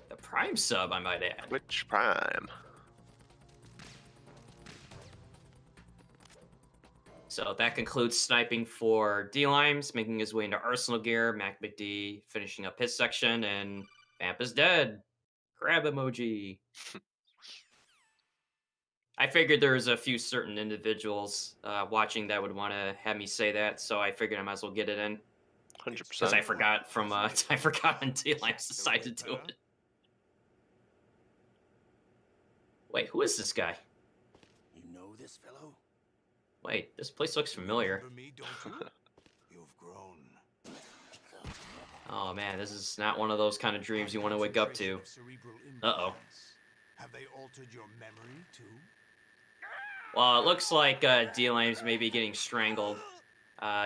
The Prime sub, I might add. Twitch Prime. So that concludes sniping for dlimes, making his way into Arsenal gear. MackMcD finishing up his section, and Vamp is dead. Crab emoji. I figured there was a few certain individuals watching that would want to have me say that, so I figured I might as well get it in. 100%. Because I forgot from I forgot when dlimes decided to do it. Wait, who is this guy? You know this fellow? Wait, this place looks familiar. Remember me, don't you? You've grown. Oh man, this is not one of those kind of dreams you want to wake up to. Uh-oh. Have they altered your memory too? Well, it looks like dlimes may be getting strangled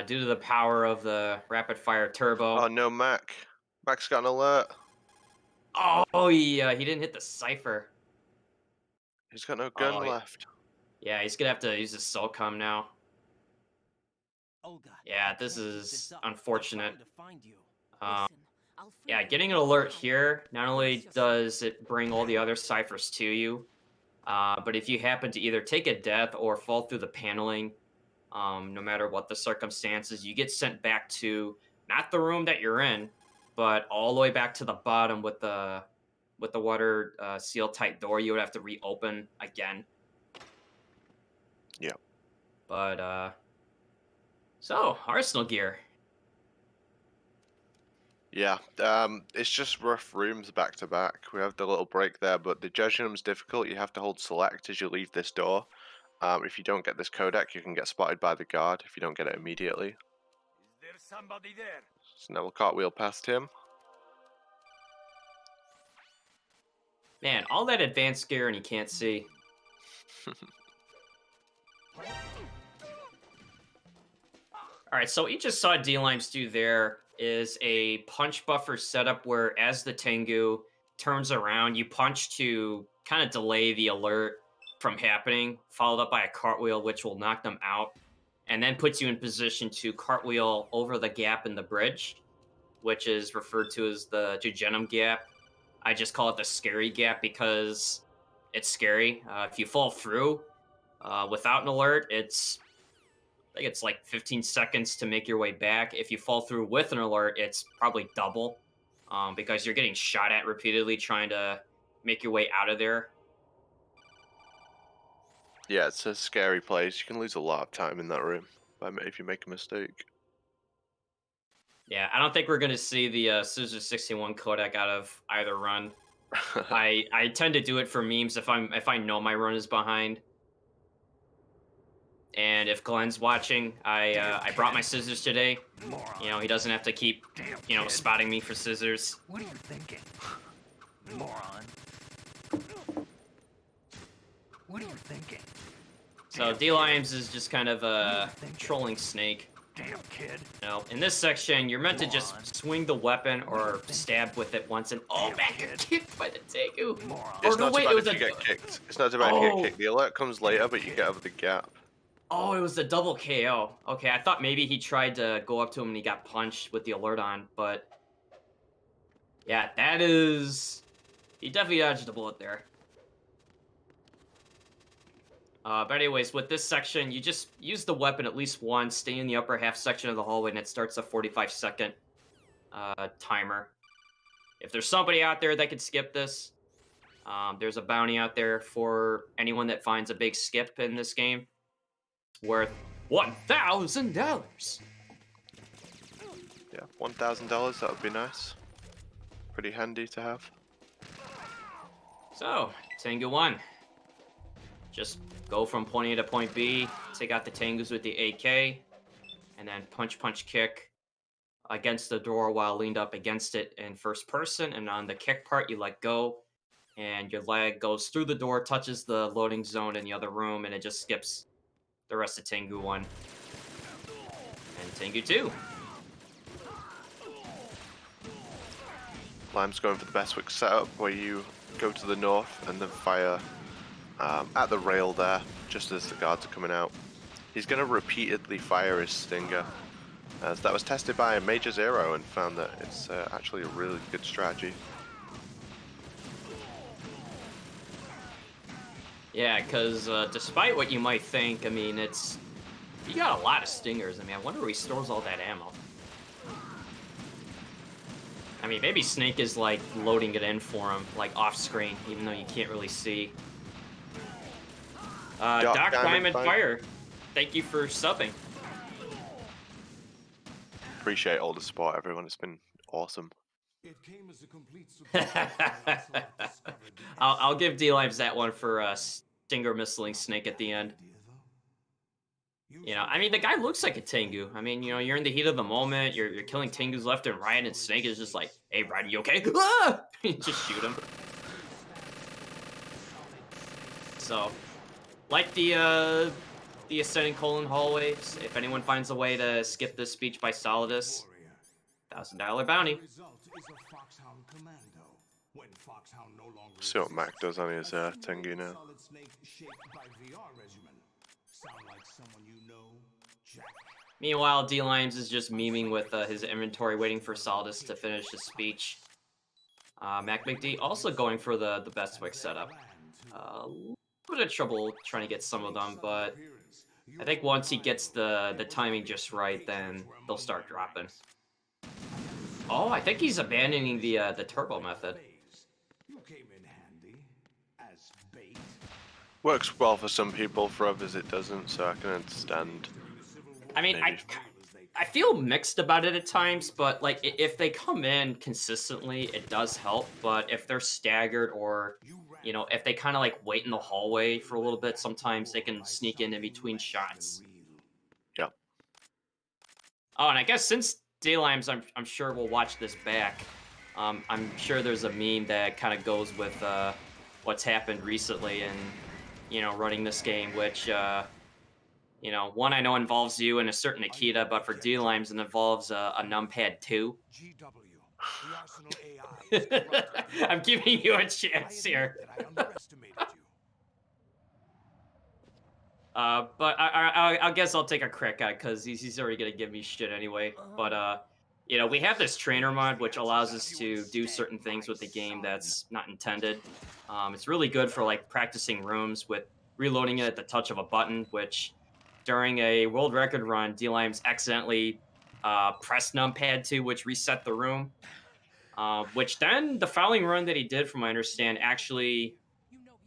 due to the power of the rapid fire turbo. Oh no, Mac. Mac's got an alert. Oh, yeah, he didn't hit the cipher. He's got no gun left. Yeah, he's gonna have to use his Soulcom now. Olga, Yeah, this is unfortunate. Listen, Yeah, getting an alert here, not only does it bring all the other ciphers to you, but if you happen to either take a death or fall through the paneling, no matter what the circumstances, you get sent back to not the room that you're in, but all the way back to the bottom with the water seal tight door. You would have to reopen again. Yeah. But so Arsenal gear. Yeah, it's just rough rooms back to back. We have the little break there, but the judging's difficult. You have to hold select as you leave this door. If you don't get this codec, you can get spotted by the guard if you don't get it immediately. Is there somebody there? So now we'll cartwheel past him. Man, all that advanced gear and you can't see. All right, so what you just saw dlimes do there is a punch buffer setup where as the Tengu turns around, you punch to kind of delay the alert from happening, followed up by a cartwheel, which will knock them out, and then puts you in position to cartwheel over the gap in the bridge, which is referred to as the Jujunum gap. I just call it the scary gap because it's scary. If you fall through without an alert, I think it's like 15 seconds to make your way back. If you fall through with an alert, it's probably double because you're getting shot at repeatedly trying to make your way out of there. Yeah, it's a scary place. You can lose a lot of time in that room if you make a mistake. Yeah, I don't think we're going to see the Scissor 61 codec out of either run. I tend to do it for memes if I know my run is behind. And if Glenn's watching, I brought my scissors today. You know, he doesn't have to keep, you know, spotting me for scissors. What are you thinking? Moron. What are you thinking? So dlimes is just kind of a trolling snake. Damn kid. You know, in this section, you're meant to just swing the weapon or stab with it once, and back and kicked by the Tengu. Moron. It's Or no, not wait, too it bad was if you a. get kicked. It's not too bad if you Oh. get kicked. The alert comes later, but you get over the gap. Oh, it was a double KO. Okay, I thought maybe he tried to go up to him and he got punched with the alert on, but yeah, that is. He definitely dodged a bullet there. But anyways, with this section, you just use the weapon at least once, stay in the upper half section of the hallway, and it starts a 45-second timer. If there's somebody out there that could skip this, there's a bounty out there for anyone that finds a big skip in this game. It's worth $1,000. Yeah, $1,000. That would be nice. Pretty handy to have. So, Tengu 1. Just go from point A to point B, take out the Tengus with the AK, and then punch, punch, kick against the door while leaned up against it in first person. And on the kick part, you let go, and your leg goes through the door, touches the loading zone in the other room, and it just skips the rest of Tengu 1. And Tengu 2. Lime's going for the best quick setup where you go to the north and then fire at the rail there, just as the guards are coming out. He's going to repeatedly fire his stinger, as that was tested by Major Zero and found that it's actually a really good strategy. Yeah, because despite what you might think, I mean, you got a lot of stingers. I mean, I wonder where he stores all that ammo. I mean, maybe Snake is, like, loading it in for him, like, off-screen, even though you can't really see. Doc Diamond Fire, thank you for subbing. Appreciate all the support, everyone. It's been awesome. It came as a complete surprise. I'll give D-Lives that one for Stinger missiling Snake at the end. You know, I mean, the guy looks like a Tengu. I mean, you know, you're in the heat of the moment. You're killing Tengus left and right, and Snake is just like, "Hey, Brian, you okay?" Ah! Just shoot him. So, like the ascending colon hallways. If anyone finds a way to skip this speech by Solidus, $1,000 bounty. See what Mac does on his Tengu now. Meanwhile, D-Limes is just memeing with his inventory, waiting for Solidus to finish his speech. MackMcD also going for the best quick setup. A little bit of trouble trying to get some of them, but I think once he gets the timing just right, then they'll start dropping. Oh, I think he's abandoning the turbo method. Works well for some people, for others it doesn't, so I can understand. I mean, Maybe. I feel mixed about it at times, but like if they come in consistently, it does help. But if they're staggered or, you know, if they kind of like wait in the hallway for a little bit, sometimes they can sneak in between shots. Yeah. Oh, and I guess since D-Limes, I'm sure we'll watch this back. I'm sure there's a meme that kind of goes with what's happened recently and, you know, running this game, which you know, one I know involves you and a certain Akita, but for D-Limes it involves a numpad 2. I'm giving you a chance here. But I guess I'll take a crack at it because he's already gonna give me shit anyway. But you know, we have this trainer mod which allows us to do certain things with the game that's not intended. It's really good for like practicing rooms with reloading it at the touch of a button, which during a world record run, D-Limes accidentally pressed numpad 2, which reset the room. Which then the following run that he did, from my understand, actually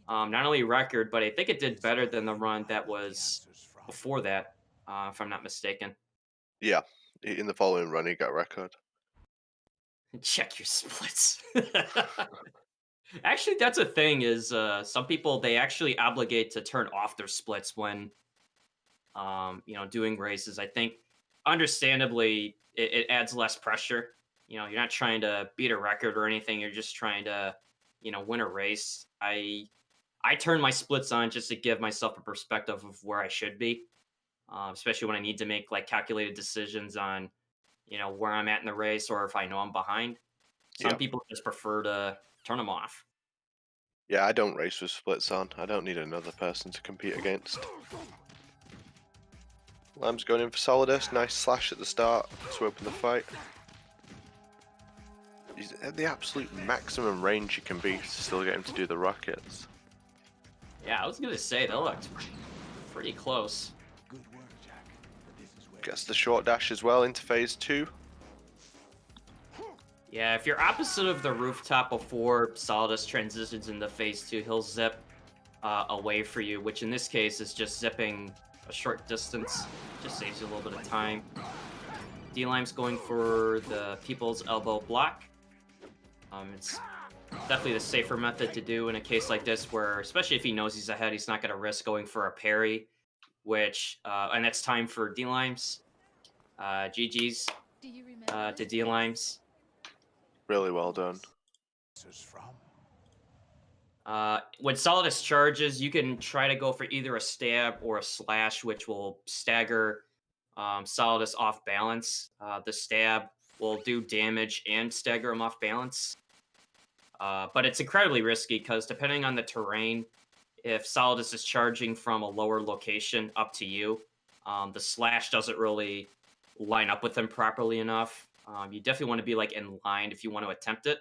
not only record, but I think it did better than the run that was before that, if I'm not mistaken. Yeah, in the following run he got a record. Check your splits. Actually, that's a thing. Is some people, they actually obligate to turn off their splits when doing races. I think, understandably, it adds less pressure. You're not trying to beat a record or anything. You're just trying to, win a race. I turn my splits on just to give myself a perspective of where I should be, especially when I need to make like calculated decisions on, where I'm at in the race or if I know I'm behind. Some Yeah. people just prefer to turn them off. Yeah, I don't race with splits on. I don't need another person to compete against. Lime's going in for Solidus. Nice slash at the start to open the fight. He's at the absolute maximum range he can be to still get him to do the rockets. Yeah, I was gonna say that looked pretty close. Good work, Jack. This is where Gets the short dash as well into phase 2. Yeah, if you're opposite of the rooftop before Solidus transitions into phase 2, he'll zip away for you, which in this case is just zipping a short distance. Just saves you a little bit of time. D-Lime's going for the People's Elbow block. It's definitely the safer method to do in a case like this, where especially if he knows he's ahead, he's not going to risk going for a parry, which and that's time for D-Limes. GG's Do you remember to this D-Limes. Really well done. this is from. When Solidus charges, you can try to go for either a stab or a slash, which will stagger Solidus off balance. The stab will do damage and stagger him off balance. But it's incredibly risky because depending on the terrain, if Solidus is charging from a lower location up to you, the slash doesn't really line up with him properly enough. You definitely want to be like in line if you want to attempt it.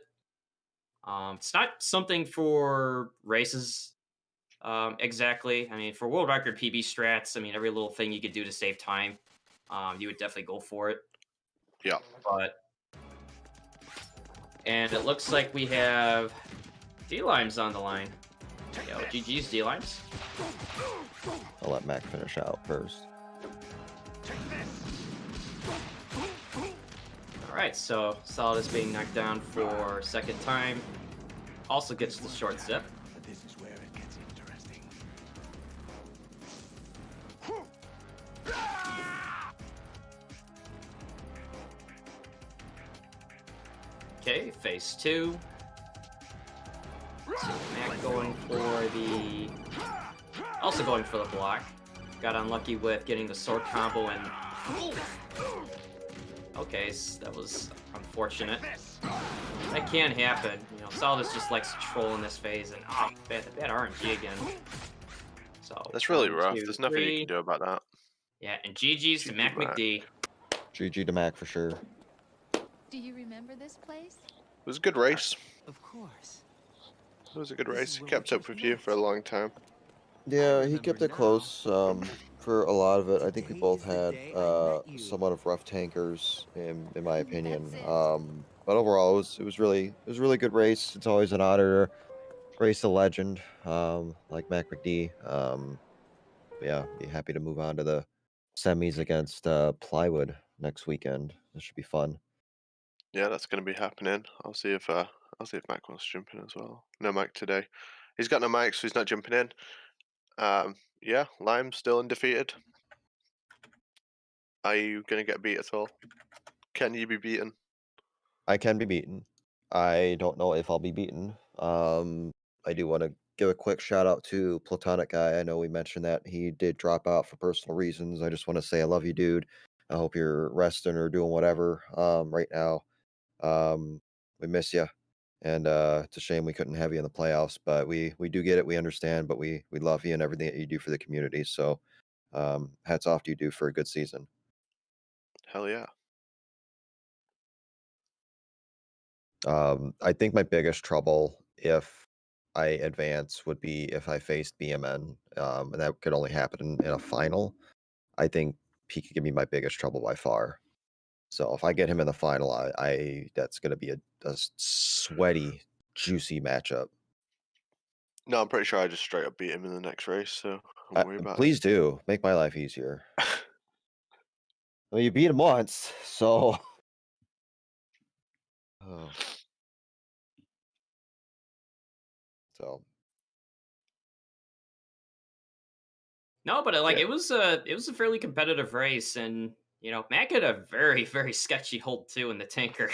It's not something for races exactly. I mean, for world record PB strats, I mean, every little thing you could do to save time, you would definitely go for it. Yeah. And it looks like we have D-Limes on the line. Yo, GG's D-Limes. I'll let Mac finish out first. Alright, so Solidus being knocked down for second time. Also gets the short zip. This is where it gets interesting. Okay, phase 2. So Mac going for the... Also going for the block. Got unlucky with getting the sword combo and... Okay, so that was unfortunate. That can happen. Solidus just likes to troll in this phase, and bad RNG again. So That's really 1, rough. 2, There's nothing you 3. can do about that. Yeah, and GG's to GG Mac. MackMcD. GG to Mac for sure. Do you remember this place? It was a good race. Of course. It was a good This race. is He where we kept up first with you met. for a long time. Yeah, he remember kept it now. close for a lot of it. I think we Today both is the had day I met you. somewhat of rough tankers in my opinion. That's it. But overall, it was really a really good race. It's always an honor to race a legend like MackMcD. Yeah, be happy to move on to the semis against Plywood next weekend. This should be fun. Yeah, that's going to be happening. I'll see if Mac wants to jump in as well. No Mac today. He's got no mic, so he's not jumping in. Yeah, Lime's still undefeated. Are you going to get beat at all? Can you be beaten? I can be beaten. I don't know if I'll be beaten. I do want to give a quick shout out to Platonic Guy. I know we mentioned that he did drop out for personal reasons. I just want to say I love you, dude. I hope you're resting or doing whatever right now. We miss you, and it's a shame we couldn't have you in the playoffs, but we do get it. We understand, but we love you and everything that you do for the community. So hats off to you, dude, for a good season. Hell yeah. I think my biggest trouble if I advance would be if I faced BMN, and that could only happen in a final. I think he could give me my biggest trouble by far. So if I get him in the final, I that's going to be a sweaty, juicy matchup. No, I'm pretty sure I just straight up beat him in the next race, so don't worry about Please do make my life easier. Well, you beat him once, so. Oh. So No, but Yeah. it was a fairly competitive race, and Mac had a very very sketchy hold too in the tanker.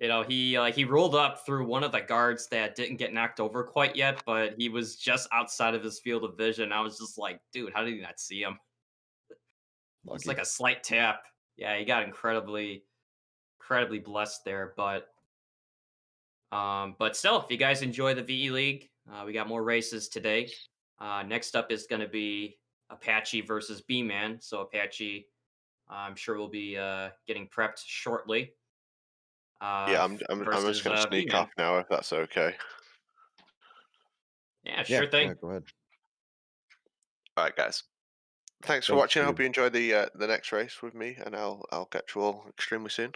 He rolled up through one of the guards that didn't get knocked over quite yet, but he was just outside of his field of vision. I was just like, dude, how did he not see him? It was like Lucky. a slight tap. Yeah, he got incredibly blessed there, but still, if you guys enjoy the VE League, we got more races today. Next up is going to be Apache versus B-Man. So Apache, I'm sure will be getting prepped shortly. Yeah, I'm just Versus gonna sneak B-Man. off now if that's okay. Yeah, Yeah, sure thing. yeah, go ahead. All right, guys. Thanks for Thanks watching. I hope for you enjoy the next race with me, and I'll catch you all extremely soon.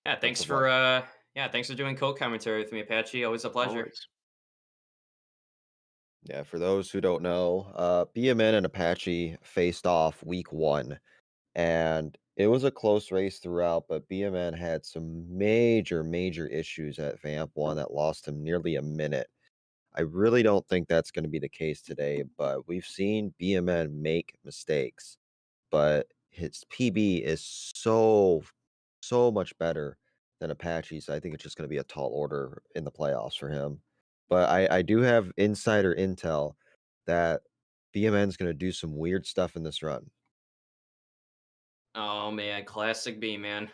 Yeah, best thanks of luck. for thanks for doing co-commentary with me, Apache. Always a pleasure. Always. Yeah, for those who don't know, BMN and Apache faced off week 1, and it was a close race throughout, but BMN had some major issues at Vamp 1 that lost him nearly a minute. I really don't think that's gonna be the case today, but we've seen BMN make mistakes, but his PB is so much better than Apache's. I think it's just gonna be a tall order in the playoffs for him. But I do have insider intel that BMN's gonna do some weird stuff in this run. Oh man, classic B-Man.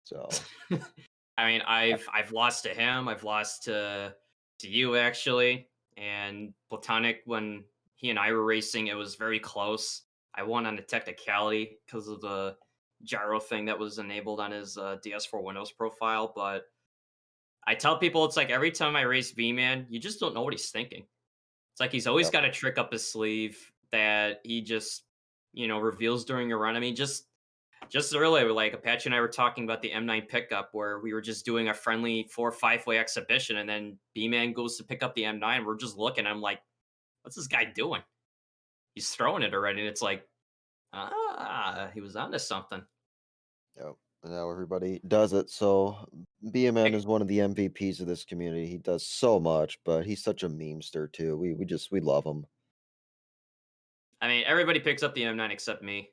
So, I mean, uh, I've lost to him. I've lost to you actually, and Platonic when he and I were racing. It was very close. I won on a technicality because of the gyro thing that was enabled on his DS4 Windows profile. But I tell people it's like every time I race V-Man, you just don't know what he's thinking. It's like he's always yep. got a trick up his sleeve that he just reveals during a run. I mean, just earlier, like Apache and I were talking about the M9 pickup where we were just doing a friendly 4 or 5 way exhibition, and then B-Man goes to pick up the M9. We're just looking. I'm like, what's this guy doing? He's throwing it already. And it's like, he was onto something. Yep. And now everybody does it. So BMN Heck, is one of the MVPs of this community. He does so much, but he's such a memester too. We love him. I mean, everybody picks up the M9 except me.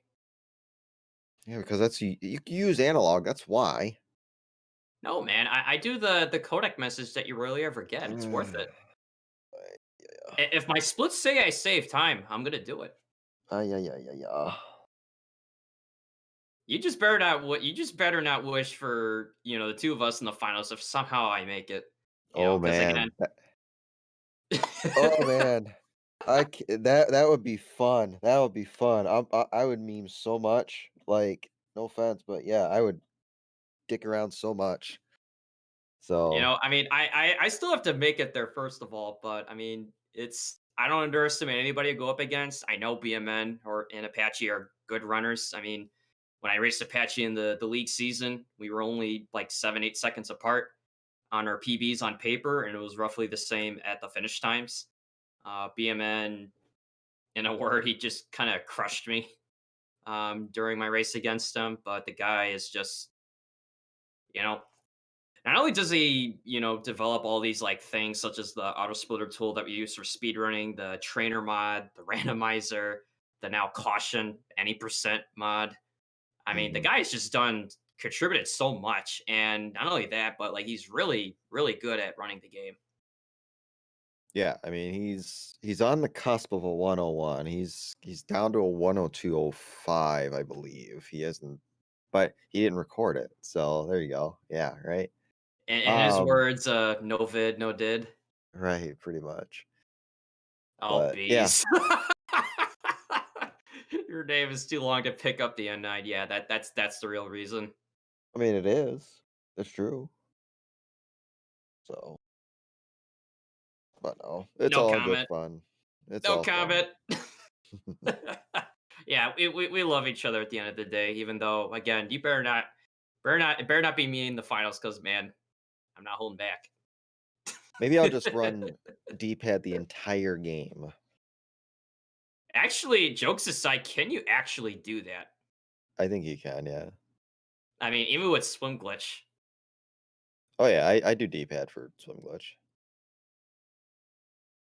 Yeah, because that's you use analog. That's why. No, man, I do the codec message that you rarely ever get. It's worth it. If my splits say I save time, I'm gonna do it. Yeah. You just better not wish for the two of us in the finals if somehow I make it. Oh Because again, man. Oh man. That would be fun. That would be fun. I would meme so much. Like, no offense, but yeah, I would dick around so much. So I mean, I still have to make it there first of all, but I mean, I don't underestimate anybody to go up against. I know BMN or and Apache are good runners. I mean, when I raced Apache in the league season, we were only like 7, 8 seconds apart on our PBs on paper, and it was roughly the same at the finish times. BMN, in a word, he just kind of crushed me during my race against him. But the guy is just, you know, not only does he, develop all these like things such as the auto splitter tool that we use for speedrunning, the trainer mod, the randomizer, the now caution any percent mod. I mean, the mhm. guy's just contributed so much, and not only that, but like he's really good at running the game. Yeah, I mean he's on the cusp of a 101. He's down to a 102.05, I believe. He hasn't but he didn't record it. So there you go. Yeah, right. In his Um, words, no vid, no did. right, pretty much. Oh, But yeah, bees. Your name is too long to pick up the N9. Yeah, that's the real reason. I mean it is. It's true. So, but no, it's No all good comment. fun. It's No all fun. comment. Yeah, we love each other at the end of the day. Even though, again, you better not be me in the finals, because man, I'm not holding back. Maybe I'll just run D-pad the entire game. Actually, jokes aside, can you actually do that? I think you can, yeah. I mean, even with swim glitch. Oh yeah, I do D-pad for swim glitch.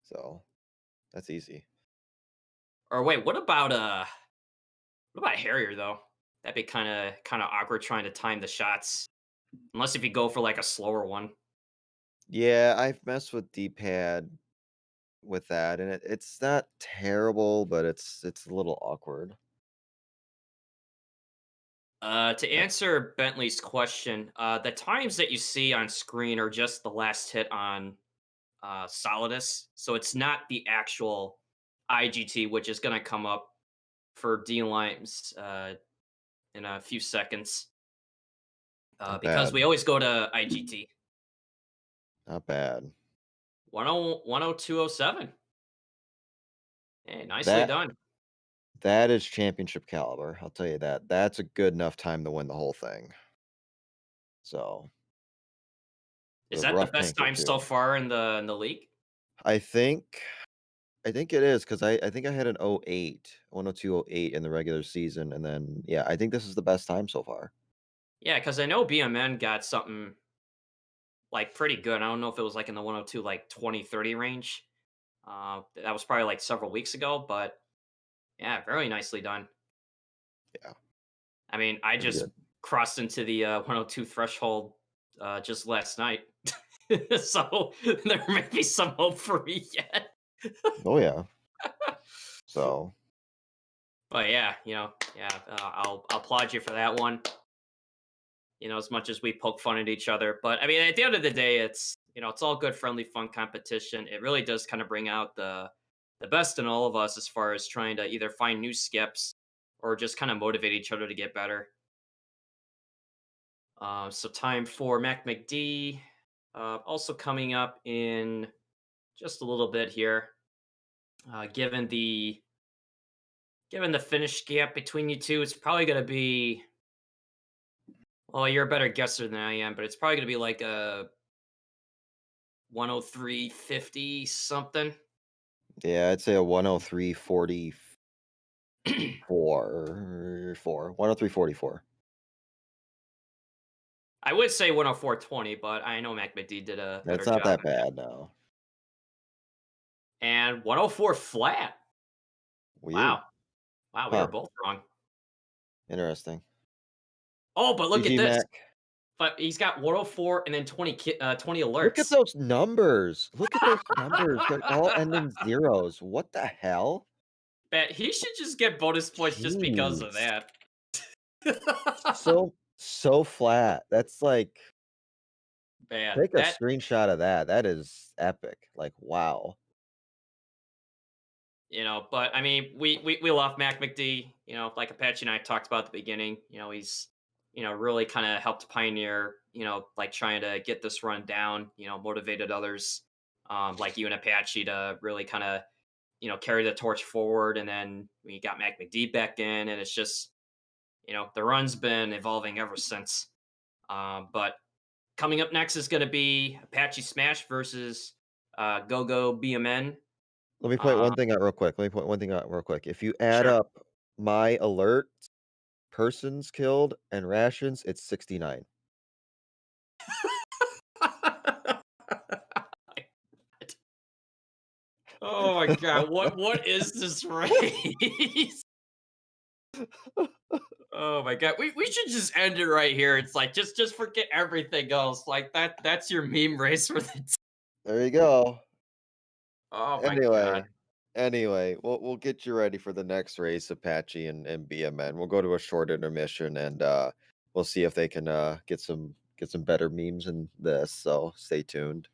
So that's easy. Or wait, what about Harrier though? That'd be kind of awkward trying to time the shots. Unless if you go for like a slower one. Yeah, I've messed with D-pad with that, and it's not terrible, but it's a little awkward. To Uh, answer Bentley's question, the times that you see on screen are just the last hit on Solidus, so it's not the actual IGT, which is going to come up for D Limes in a few seconds. Not Because bad. we always go to IGT. Not bad. 10207. Hey, nicely That done. that is championship caliber, I'll tell you that. That's a good enough time to win the whole thing. So, Is a that the rough best tanker time so too. far in the league? I think I think it is because I think I had an 102.08 in the regular season, and then, yeah, I think this is the best time so far. Yeah, because I know BMN got something like pretty good. I don't know if it was like in the 102 like 2030 range. That was probably like several weeks ago, but yeah, very nicely done. Yeah, I mean, I pretty just good. crossed into the 102 threshold just last night, so there may be some hope for me yet. Oh, yeah. So, But yeah, yeah, I'll applaud you for that one. As much as we poke fun at each other, but I mean, at the end of the day, it's all good, friendly, fun competition. It really does kind of bring out the best in all of us as far as trying to either find new skips or just kind of motivate each other to get better. So time for MackMcD. Also coming up in just a little bit here. Given the finish gap between you two, it's probably going to be. Well, you're a better guesser than I am, but it's probably going to be like a 103.50 something. yeah, I'd say a 103.44. 103.44. I would say 104.20, but I know MackMcD did a That's better not job that on that. bad, no. And 104 flat. Weird. Wow. Wow, we were Huh, both wrong. interesting. Oh, but look at GG this. Mac. But he's got 104 and then 20 Look at alerts. those numbers. Look at those numbers. They're all ending zeros. What the hell? Bet he should just get bonus points just because of Jeez. that. So flat. That's like Man, take a screenshot of that. That is epic. Like, wow. but I mean, we love Mac McD. Like Apache and I talked about at the beginning. He's really kind of helped pioneer. Like trying to get this run down. Motivated others, like you and Apache, to really kind of carry the torch forward. And then we got Mac McD back in, and it's just the run's been evolving ever since. But coming up next is going to be Apache Smash versus Go Go BMN. Let me point Uh, one thing out real quick. Let me point one thing out real quick. If you add sure. up my alerts, persons killed, and rations, it's 69. Oh my god, what is this race? Oh my god. We should just end it right here. It's like just forget everything else. Like that's your meme race for the There you go. Oh my god. Anyway, we'll get you ready for the next race, Apache and BMN. We'll go to a short intermission and we'll see if they can get some better memes in this. So stay tuned.